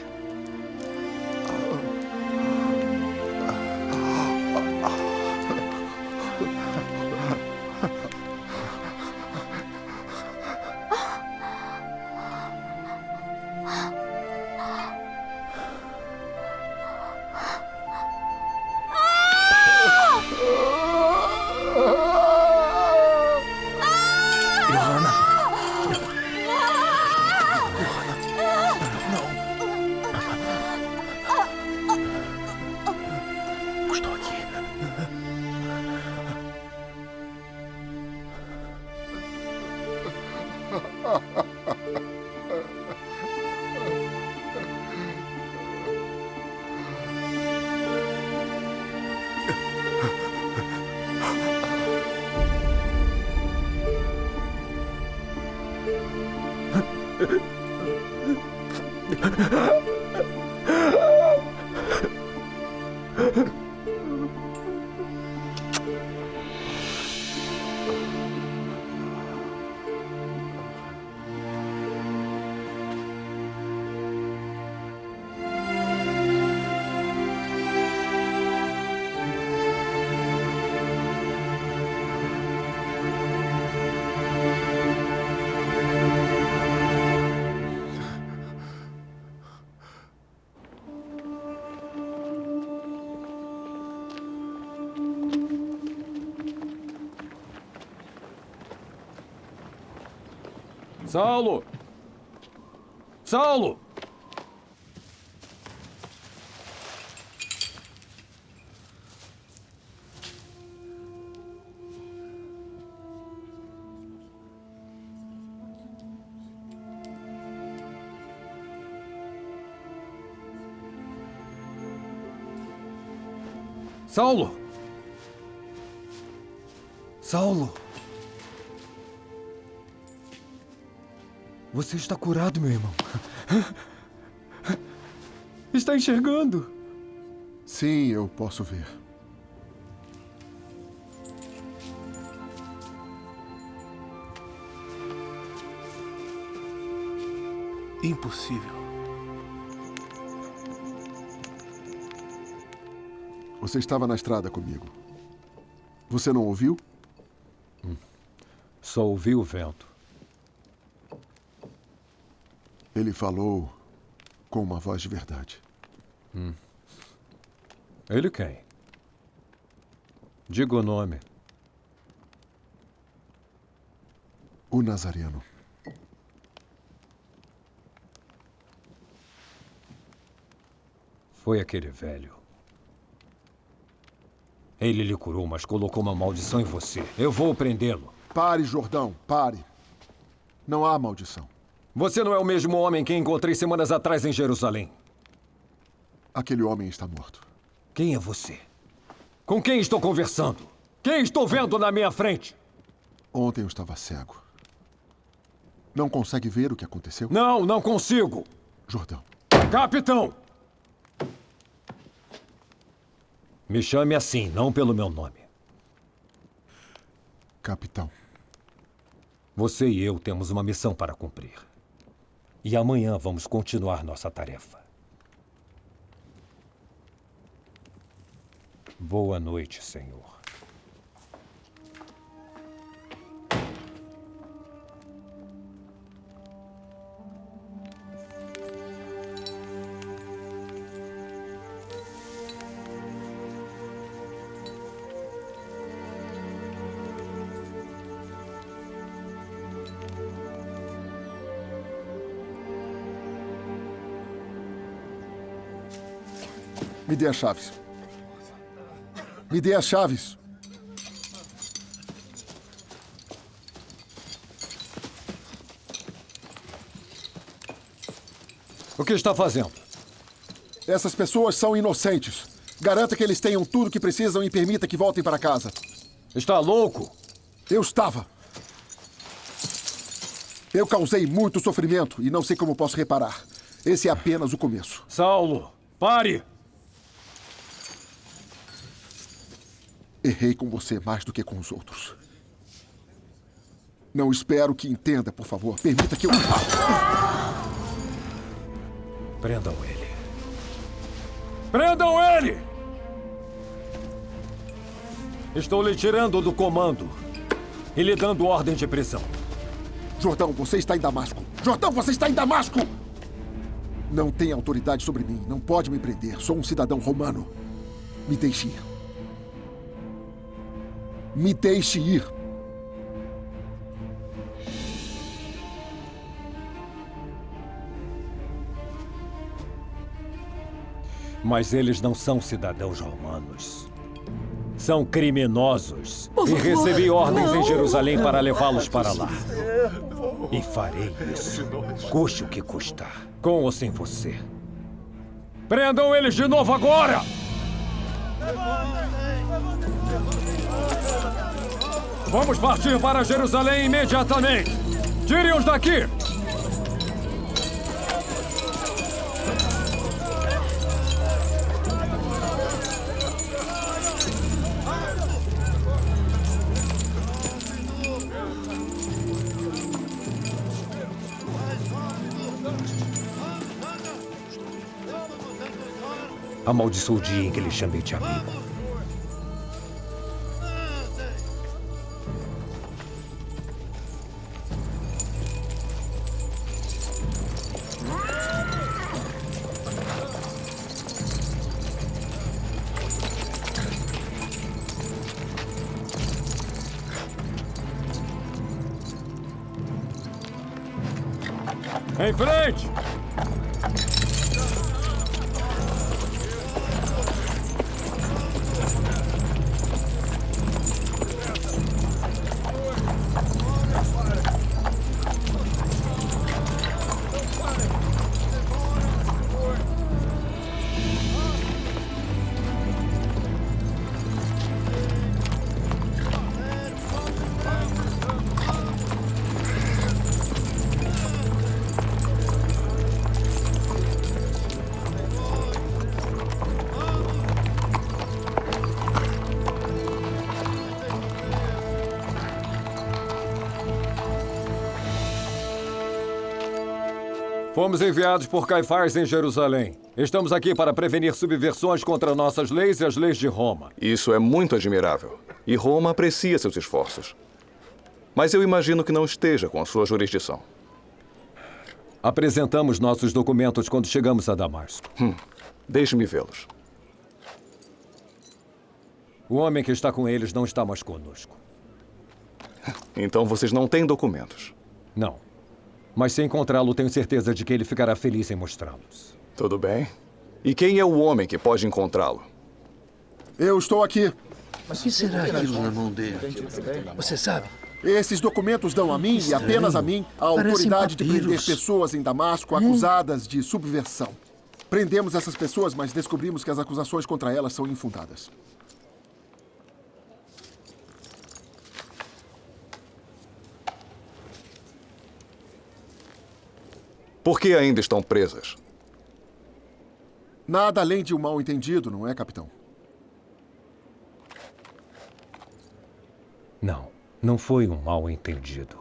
Saulo! Saulo! Saulo! Saulo! Você está curado, meu irmão. Está enxergando? Sim, eu posso ver. Impossível. Você estava na estrada comigo. Você não ouviu? Só ouvi o vento. Ele falou com uma voz de verdade. Ele quem? Diga o nome. O Nazareno. Foi aquele velho. Ele lhe curou, mas colocou uma maldição em você. Eu vou prendê-lo. Pare, Jordão, pare. Não há maldição. Você não é o mesmo homem que encontrei semanas atrás em Jerusalém. Aquele homem está morto. Quem é você? Com quem estou conversando? Quem estou vendo na minha frente? Ontem eu estava cego. Não consegue ver o que aconteceu? Não, não consigo. Jordão. Capitão! Me chame assim, não pelo meu nome. Capitão. Você e eu temos uma missão para cumprir. E amanhã vamos continuar nossa tarefa. Boa noite, senhor. Me dê as chaves. Me dê as chaves. O que está fazendo? Essas pessoas são inocentes. Garanta que eles tenham tudo o que precisam e permita que voltem para casa. Está louco? Eu estava. Eu causei muito sofrimento e não sei como posso reparar. Esse é apenas o começo. Saulo, pare! Errei com você mais do que com os outros. Não espero que entenda, por favor. Permita que eu... Prendam ele. Prendam ele! Estou lhe tirando do comando e lhe dando ordem de prisão. Jordão, você está em Damasco. Jordão, você está em Damasco! Não tem autoridade sobre mim. Não pode me prender. Sou um cidadão romano. Me deixe ir. Me deixe ir. Mas eles não são cidadãos romanos. São criminosos. E recebi ordens em Jerusalém para levá-los para lá. E farei isso, custe o que custar, com ou sem você. Prendam eles de novo agora! Vamos partir para Jerusalém imediatamente! Tirem-os daqui! Amaldiçoe o dia em que lhe chamei de amigo. Em frente! Fomos enviados por Caifás em Jerusalém. Estamos aqui para prevenir subversões contra nossas leis e as leis de Roma. Isso é muito admirável. E Roma aprecia seus esforços. Mas eu imagino que não esteja com a sua jurisdição. Apresentamos nossos documentos quando chegamos a Damasco. Deixe-me vê-los. O homem que está com eles não está mais conosco. Então vocês não têm documentos? Não. Mas se encontrá-lo, tenho certeza de que ele ficará feliz em mostrá-los. Tudo bem. E quem é o homem que pode encontrá-lo? Eu estou aqui. Mas o que será aquilo na mão dele? Você sabe? Esses documentos dão a mim e apenas a mim a autoridade de prender pessoas em Damasco acusadas de subversão. Prendemos essas pessoas, mas descobrimos que as acusações contra elas são infundadas. Por que ainda estão presas? Nada além de um mal-entendido, não é, capitão? Não, não foi um mal-entendido.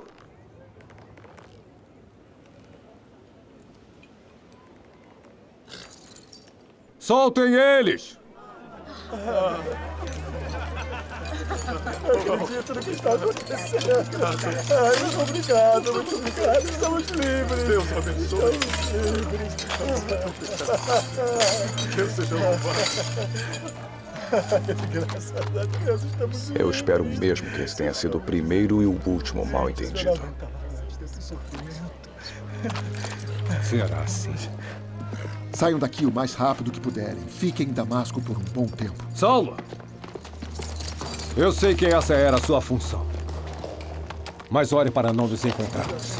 Soltem eles! Eu acredito no que está acontecendo. Ai, muito obrigado, muito obrigado. Estamos livres. Deus abençoe. Estamos livres. Deus seja louvado. Graças a Deus, estamos livres. Eu espero mesmo que esse tenha sido o primeiro e o último mal-entendido. Será assim? Saiam daqui o mais rápido que puderem. Fiquem em Damasco por um bom tempo. Saulo! Eu sei que essa era a sua função. Mas ore para não nos encontrarmos.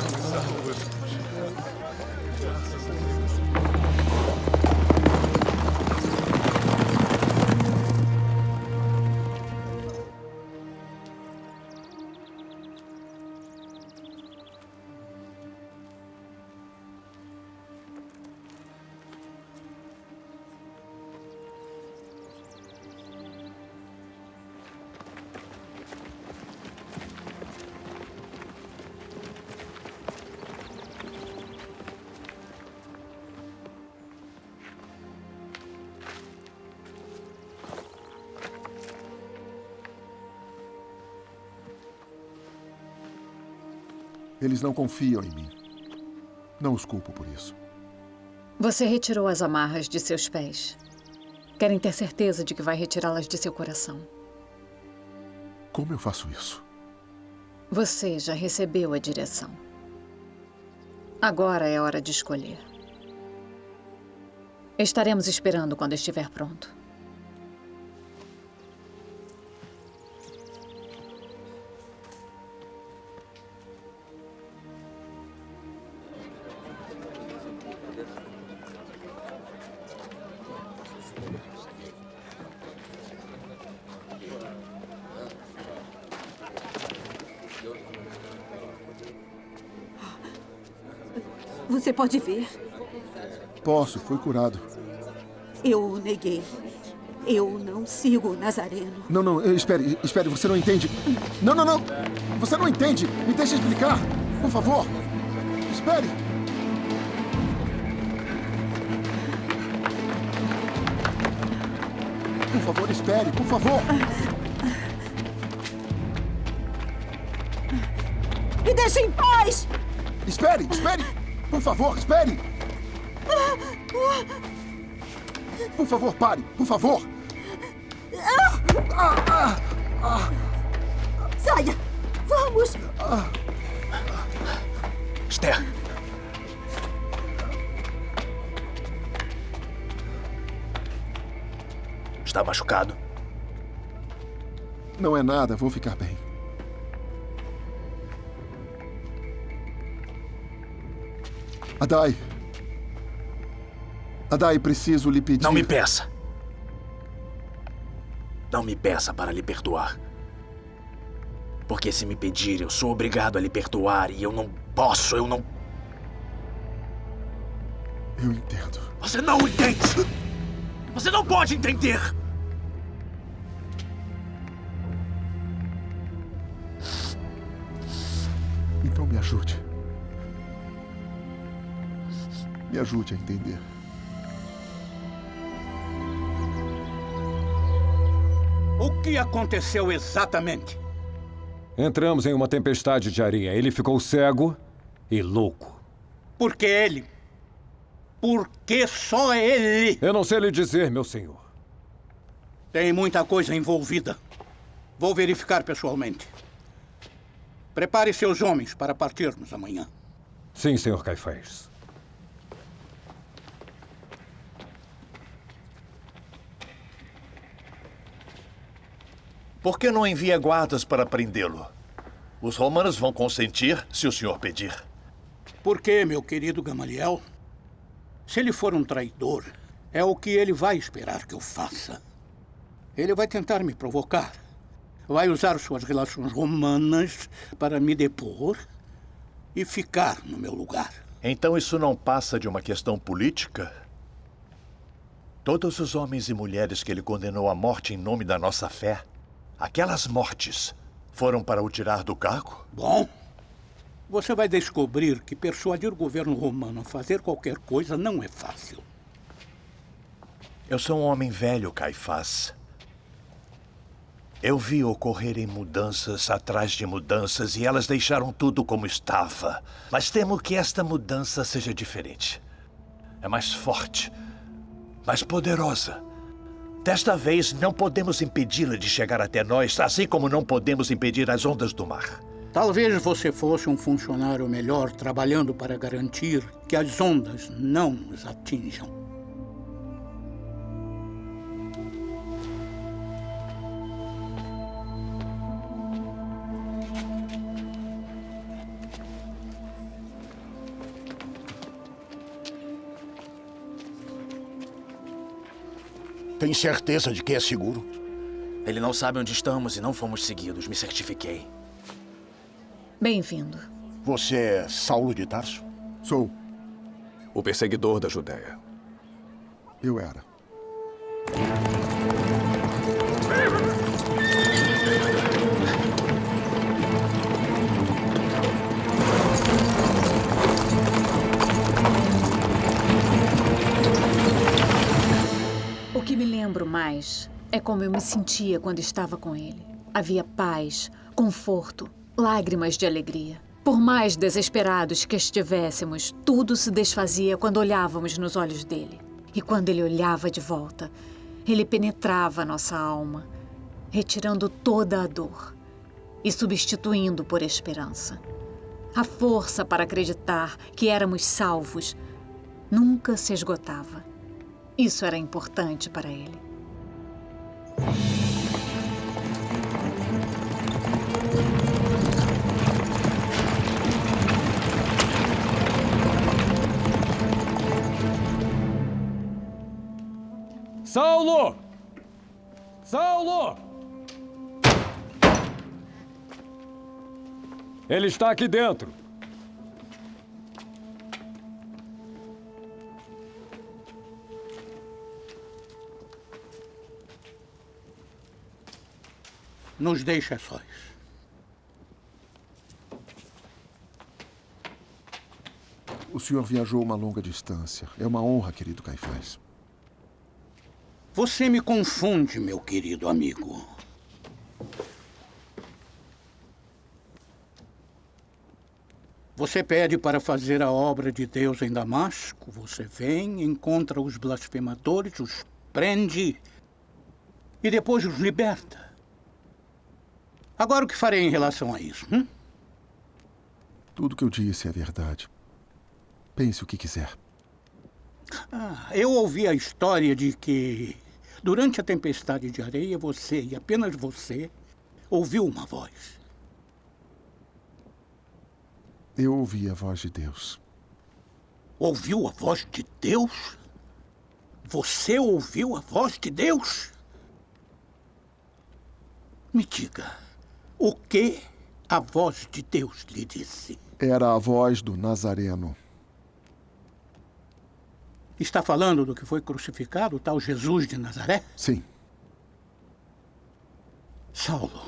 Eles não confiam em mim. Não os culpo por isso. Você retirou as amarras de seus pés. Querem ter certeza de que vai retirá-las de seu coração. Como eu faço isso? Você já recebeu a direção. Agora é hora de escolher. Estaremos esperando quando estiver pronto. Você pode ver. Posso, foi curado. Eu o neguei. Eu não sigo o Nazareno. Não, espere, você não entende. Não. Você não entende. Me deixe explicar. Por favor. Espere. Por favor, espere, por favor. Me deixe em paz! Espere! Por favor, espere! Por favor, pare! Por favor! Saia! Vamos! Esther! Está machucado? Não é nada, vou ficar bem. Adai, preciso lhe pedir... Não me peça. Não me peça para lhe perdoar. Porque se me pedir, eu sou obrigado a lhe perdoar e eu não posso, eu não... Eu entendo. Você não entende! Você não pode entender! Então me ajude. Me ajude a entender. O que aconteceu exatamente? Entramos em uma tempestade de areia. Ele ficou cego e louco. Por que ele? Por que só ele? Eu não sei lhe dizer, meu senhor. Tem muita coisa envolvida. Vou verificar pessoalmente. Prepare seus homens para partirmos amanhã. Sim, senhor Caifás. Por que não envia guardas para prendê-lo? Os romanos vão consentir se o senhor pedir. Por quê, meu querido Gamaliel? Se ele for um traidor, é o que ele vai esperar que eu faça. Ele vai tentar me provocar. Vai usar suas relações romanas para me depor e ficar no meu lugar. Então isso não passa de uma questão política? Todos os homens e mulheres que ele condenou à morte em nome da nossa fé, aquelas mortes foram para o tirar do cargo? Bom, você vai descobrir que persuadir o governo romano a fazer qualquer coisa não é fácil. Eu sou um homem velho, Caifás. Eu vi ocorrerem mudanças atrás de mudanças e elas deixaram tudo como estava. Mas temo que esta mudança seja diferente. É mais forte, mais poderosa. Desta vez, não podemos impedi-la de chegar até nós, assim como não podemos impedir as ondas do mar. Talvez você fosse um funcionário melhor trabalhando para garantir que as ondas não nos atinjam. Tem certeza de que é seguro? Ele não sabe onde estamos e não fomos seguidos, me certifiquei. Bem-vindo. Você é Saulo de Tarso? Sou. O perseguidor da Judéia. Eu era. O que me lembro mais é como eu me sentia quando estava com ele. Havia paz, conforto, lágrimas de alegria. Por mais desesperados que estivéssemos, tudo se desfazia quando olhávamos nos olhos dele. E quando ele olhava de volta, ele penetrava a nossa alma, retirando toda a dor e substituindo por esperança. A força para acreditar que éramos salvos nunca se esgotava. Isso era importante para ele. Saulo! Saulo! Ele está aqui dentro. Nos deixa sós. O senhor viajou uma longa distância. É uma honra, querido Caifás. Você me confunde, meu querido amigo. Você pede para fazer a obra de Deus em Damasco. Você vem, encontra os blasfemadores, os prende e depois os liberta. Agora, o que farei em relação a isso? Tudo que eu disse é verdade. Pense o que quiser. Eu ouvi a história de que, durante a tempestade de areia, você, e apenas você, ouviu uma voz. Eu ouvi a voz de Deus. Ouviu a voz de Deus? Você ouviu a voz de Deus? Me diga, o que a voz de Deus lhe disse? Era a voz do Nazareno. Está falando do que foi crucificado, o tal Jesus de Nazaré? Sim. Saulo,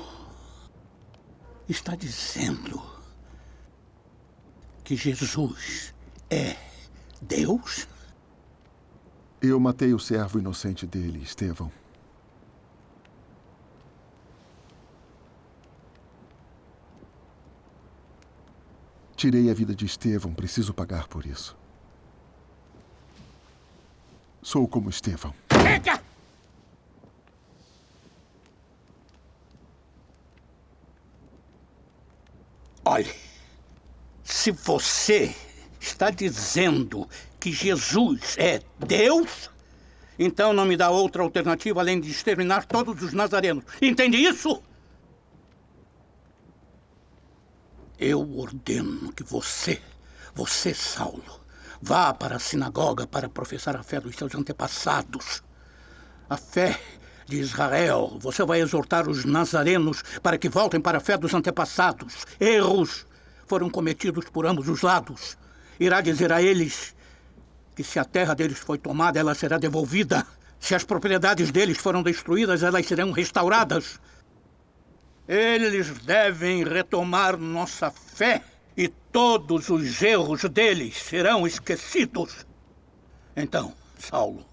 está dizendo que Jesus é Deus? Eu matei o servo inocente dele, Estevão. Tirei a vida de Estevão, preciso pagar por isso. Sou como Estevão. Chega! Olhe, se você está dizendo que Jesus é Deus, então não me dá outra alternativa além de exterminar todos os nazarenos. Entende isso? Eu ordeno que você, Saulo, vá para a sinagoga para professar a fé dos seus antepassados. A fé de Israel. Você vai exortar os nazarenos para que voltem para a fé dos antepassados. Erros foram cometidos por ambos os lados. irá dizer a eles que se a terra deles foi tomada, ela será devolvida. Se as propriedades deles foram destruídas, elas serão restauradas. Eles devem retomar nossa fé e todos os erros deles serão esquecidos. Então, Saulo,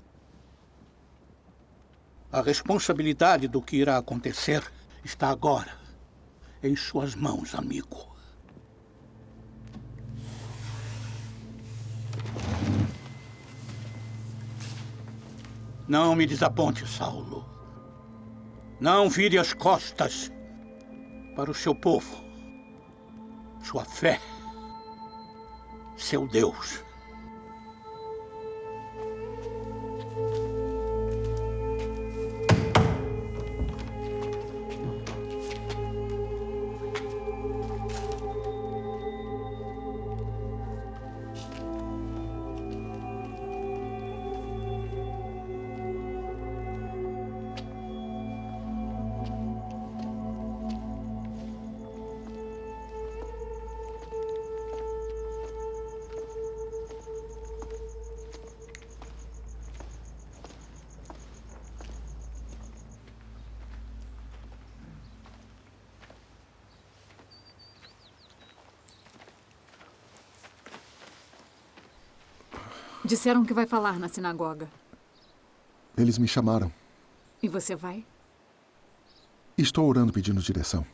a responsabilidade do que irá acontecer está agora em suas mãos, amigo. Não me desaponte, Saulo. Não vire as costas para o seu povo, sua fé, seu Deus. Disseram que vai falar na sinagoga. Eles me chamaram. E você vai? Estou orando pedindo direção.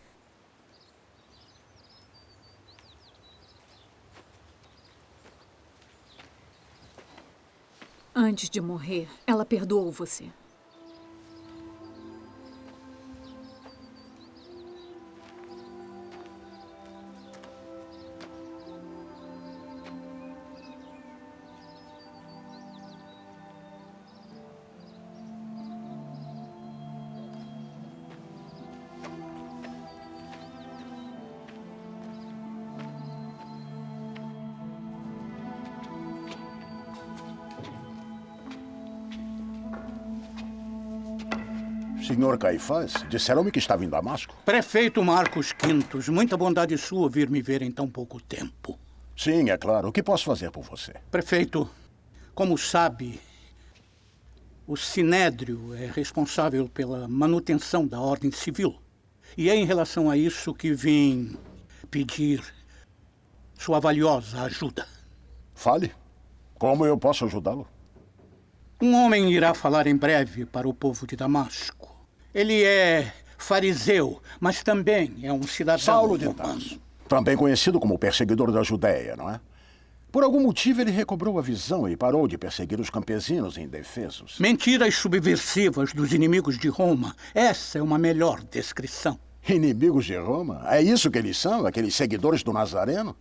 Antes de morrer, ela perdoou você. Senhor Caifás, disseram-me que estava em Damasco. Prefeito Marcos Quintos, muita bondade sua vir me ver em tão pouco tempo. Sim, é claro. O que posso fazer por você? Prefeito, como sabe, o Sinédrio é responsável pela manutenção da ordem civil. E é em relação a isso que vim pedir sua valiosa ajuda. Fale. Como eu posso ajudá-lo? Um homem irá falar em breve para o povo de Damasco. Ele é fariseu, mas também é um cidadão Saulo de Tarso, também conhecido como perseguidor da Judéia, não é? Por algum motivo ele recobrou a visão e parou de perseguir os campesinos indefesos. Mentiras subversivas dos inimigos de Roma. Essa é uma melhor descrição. Inimigos de Roma? É isso que eles são? Aqueles seguidores do Nazareno?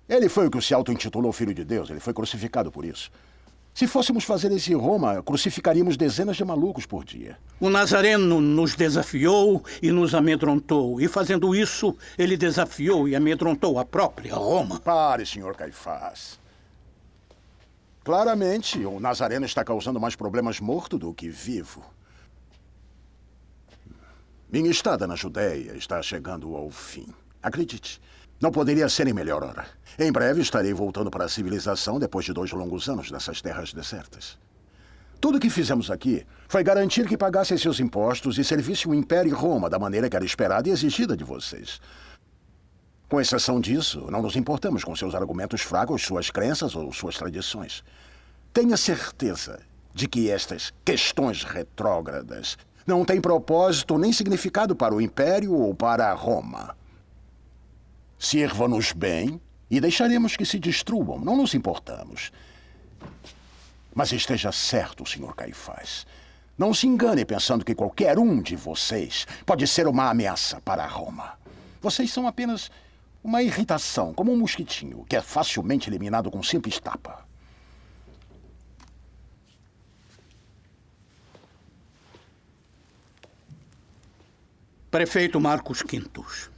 Ele foi o que se auto-intitulou Filho de Deus. Ele foi crucificado por isso. Se fôssemos fazer isso em Roma, crucificaríamos dezenas de malucos por dia. O Nazareno nos desafiou e nos amedrontou. E fazendo isso, ele desafiou e amedrontou a própria Roma. Pare, senhor Caifás. Claramente, o Nazareno está causando mais problemas morto do que vivo. Minha estada na Judéia está chegando ao fim. Acredite, não poderia ser em melhor hora. Em breve estarei voltando para a civilização depois de 2 longos anos nessas terras desertas. Tudo o que fizemos aqui foi garantir que pagassem seus impostos e servisse o Império e Roma da maneira que era esperada e exigida de vocês. Com exceção disso, não nos importamos com seus argumentos fracos, suas crenças ou suas tradições. Tenha certeza de que estas questões retrógradas não têm propósito nem significado para o Império ou para Roma. Sirva-nos bem e deixaremos que se destruam. Não nos importamos. Mas esteja certo, Sr. Caifás. Não se engane pensando que qualquer um de vocês pode ser uma ameaça para Roma. Vocês são apenas uma irritação, como um mosquitinho, que é facilmente eliminado com simples tapa. Prefeito Marcos Quintos,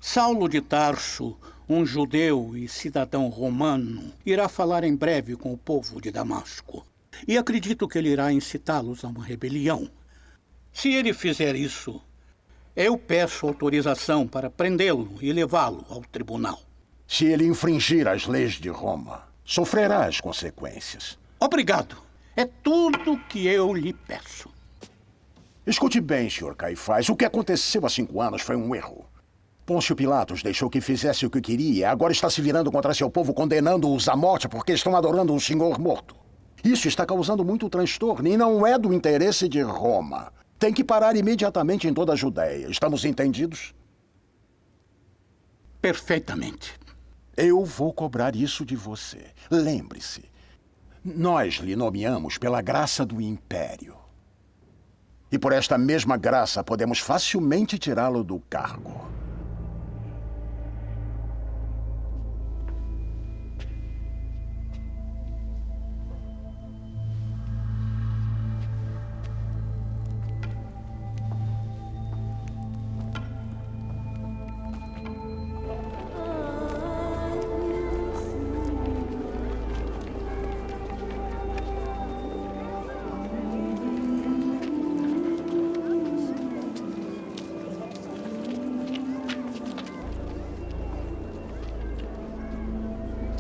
Saulo de Tarso, um judeu e cidadão romano, irá falar em breve com o povo de Damasco. E acredito que ele irá incitá-los a uma rebelião. Se ele fizer isso, eu peço autorização para prendê-lo e levá-lo ao tribunal. Se ele infringir as leis de Roma, sofrerá as consequências. Obrigado. É tudo que eu lhe peço. Escute bem, Sr. Caifás. O que aconteceu há 5 anos foi um erro. Pôncio Pilatos deixou que fizesse o que queria e agora está se virando contra seu povo, condenando-os à morte porque estão adorando um senhor morto. Isso está causando muito transtorno e não é do interesse de Roma. Tem que parar imediatamente em toda a Judéia. Estamos entendidos? Perfeitamente. Eu vou cobrar isso de você. Lembre-se, nós lhe nomeamos pela graça do Império. E por esta mesma graça podemos facilmente tirá-lo do cargo.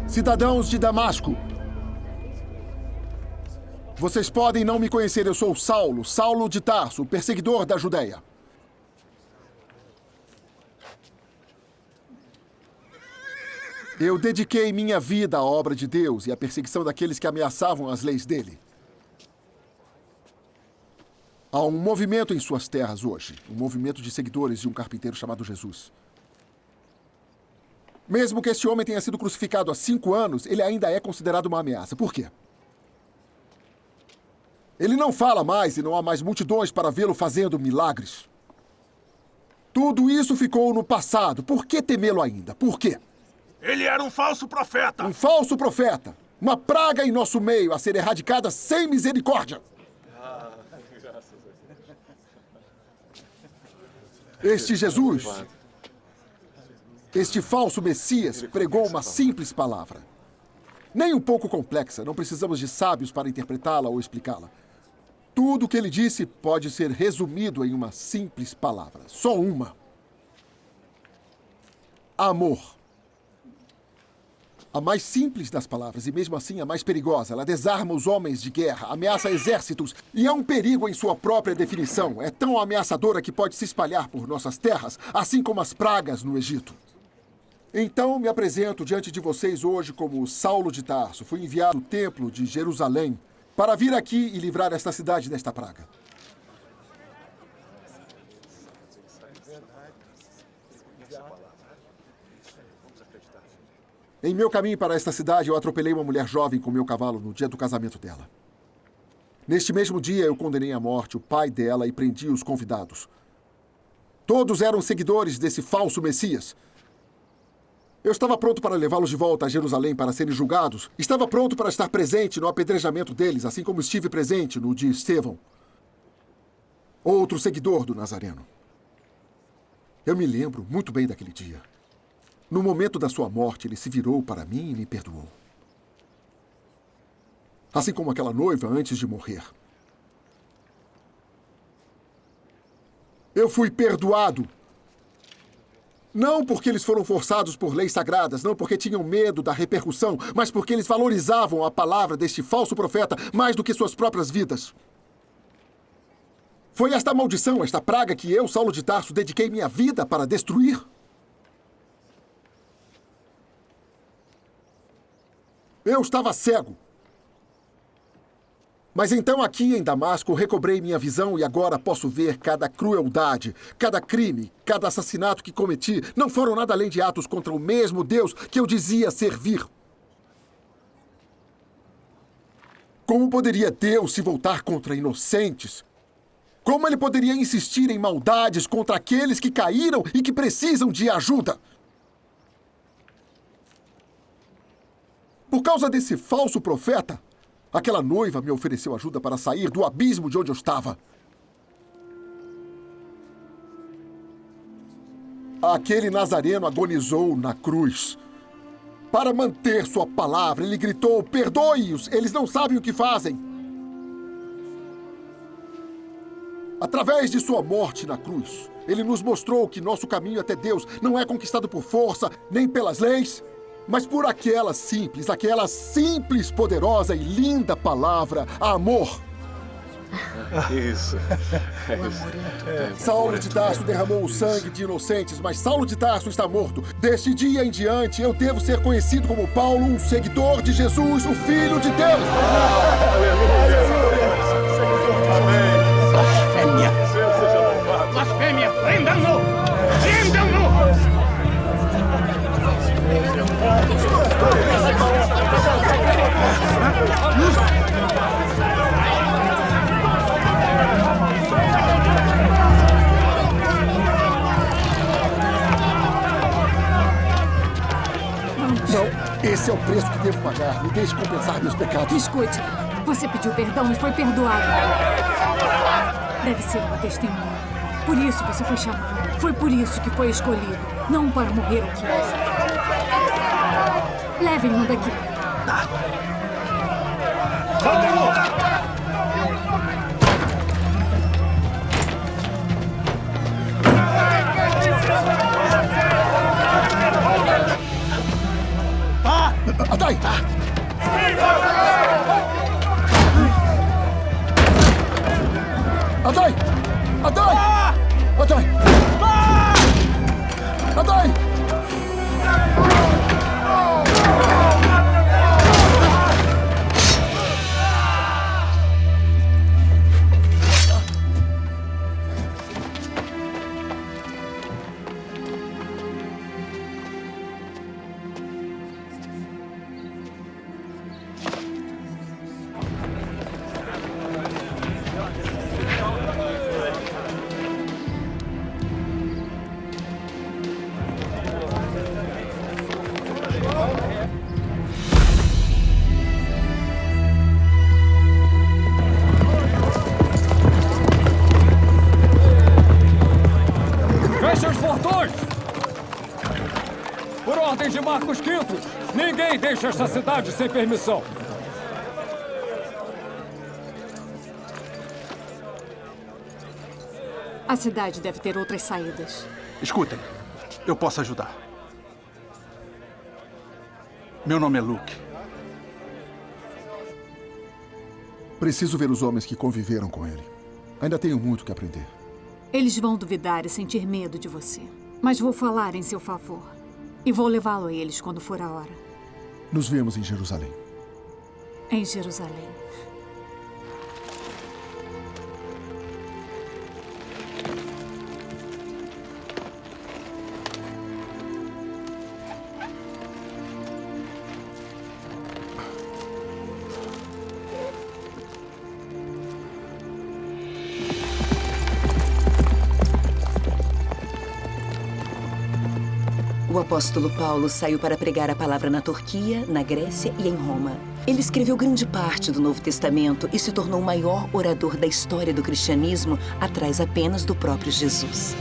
Cidadãos de Damasco, vocês podem não me conhecer, eu sou Saulo, Saulo de Tarso, o perseguidor da Judéia. Eu dediquei minha vida à obra de Deus e à perseguição daqueles que ameaçavam as leis dele. Há um movimento em suas terras hoje, um movimento de seguidores de um carpinteiro chamado Jesus. Mesmo que esse homem tenha sido crucificado há 5 anos, ele ainda é considerado uma ameaça. Por quê? Ele não fala mais e não há mais multidões para vê-lo fazendo milagres. Tudo isso ficou no passado. Por que temê-lo ainda? Por quê? Ele era um falso profeta. Um falso profeta. Uma praga em nosso meio a ser erradicada sem misericórdia. Este Jesus, este falso Messias, pregou uma simples palavra. Nem um pouco complexa, não precisamos de sábios para interpretá-la ou explicá-la. Tudo o que ele disse pode ser resumido em uma simples palavra. Só uma. Amor. A mais simples das palavras, e mesmo assim a mais perigosa. Ela desarma os homens de guerra, ameaça exércitos e é um perigo em sua própria definição. É tão ameaçadora que pode se espalhar por nossas terras, assim como as pragas no Egito. Então, me apresento diante de vocês hoje como Saulo de Tarso. Fui enviado do templo de Jerusalém para vir aqui e livrar esta cidade desta praga. Em meu caminho para esta cidade, eu atropelei uma mulher jovem com meu cavalo no dia do casamento dela. Neste mesmo dia, eu condenei à morte o pai dela e prendi os convidados. Todos eram seguidores desse falso Messias. Eu estava pronto para levá-los de volta a Jerusalém para serem julgados. Estava pronto para estar presente no apedrejamento deles, assim como estive presente no de Estevão, outro seguidor do Nazareno. Eu me lembro muito bem daquele dia. No momento da sua morte, ele se virou para mim e me perdoou. Assim como aquela noiva antes de morrer. Eu fui perdoado. Não porque eles foram forçados por leis sagradas, não porque tinham medo da repercussão, mas porque eles valorizavam a palavra deste falso profeta mais do que suas próprias vidas. Foi esta maldição, esta praga que eu, Saulo de Tarso, dediquei minha vida para destruir. Eu estava cego. Mas então aqui em Damasco recobrei minha visão e agora posso ver cada crueldade, cada crime, cada assassinato que cometi. Não foram nada além de atos contra o mesmo Deus que eu dizia servir. Como poderia Deus se voltar contra inocentes? Como ele poderia insistir em maldades contra aqueles que caíram e que precisam de ajuda? Por causa desse falso profeta, aquela noiva me ofereceu ajuda para sair do abismo de onde eu estava. Aquele nazareno agonizou na cruz. Para manter sua palavra, ele gritou: perdoe-os, eles não sabem o que fazem. Através de sua morte na cruz, ele nos mostrou que nosso caminho até Deus não é conquistado por força, nem pelas leis, mas por aquela simples, poderosa e linda palavra, amor. Isso. Saulo de Tarso derramou o sangue de inocentes, mas Saulo de Tarso está morto. Deste dia em diante, eu devo ser conhecido como Paulo, um seguidor de Jesus, o Filho de Deus. Blasfêmia! Blasfêmia! Prendam-no! Prendam-no! Não, esse é o preço que devo pagar. Me deixe compensar meus pecados. Escute, você pediu perdão e foi perdoado. Deve ser uma testemunha. Por isso você foi chamado. Foi por isso que foi escolhido. Não para morrer aqui. Levem-no daqui. Adai! Adai! Adai! Adai! Adai! Feche os portões! Por ordem de Marcos Quinto, ninguém deixa esta cidade sem permissão. A cidade deve ter outras saídas. Escutem, eu posso ajudar. Meu nome é Luke. Preciso ver os homens que conviveram com ele. Ainda tenho muito que aprender. Eles vão duvidar e sentir medo de você. Mas vou falar em seu favor. E vou levá-lo a eles quando for a hora. Nos vemos em Jerusalém. Em Jerusalém. O apóstolo Paulo saiu para pregar a palavra na Turquia, na Grécia e em Roma. Ele escreveu grande parte do Novo Testamento e se tornou o maior orador da história do cristianismo, atrás apenas do próprio Jesus.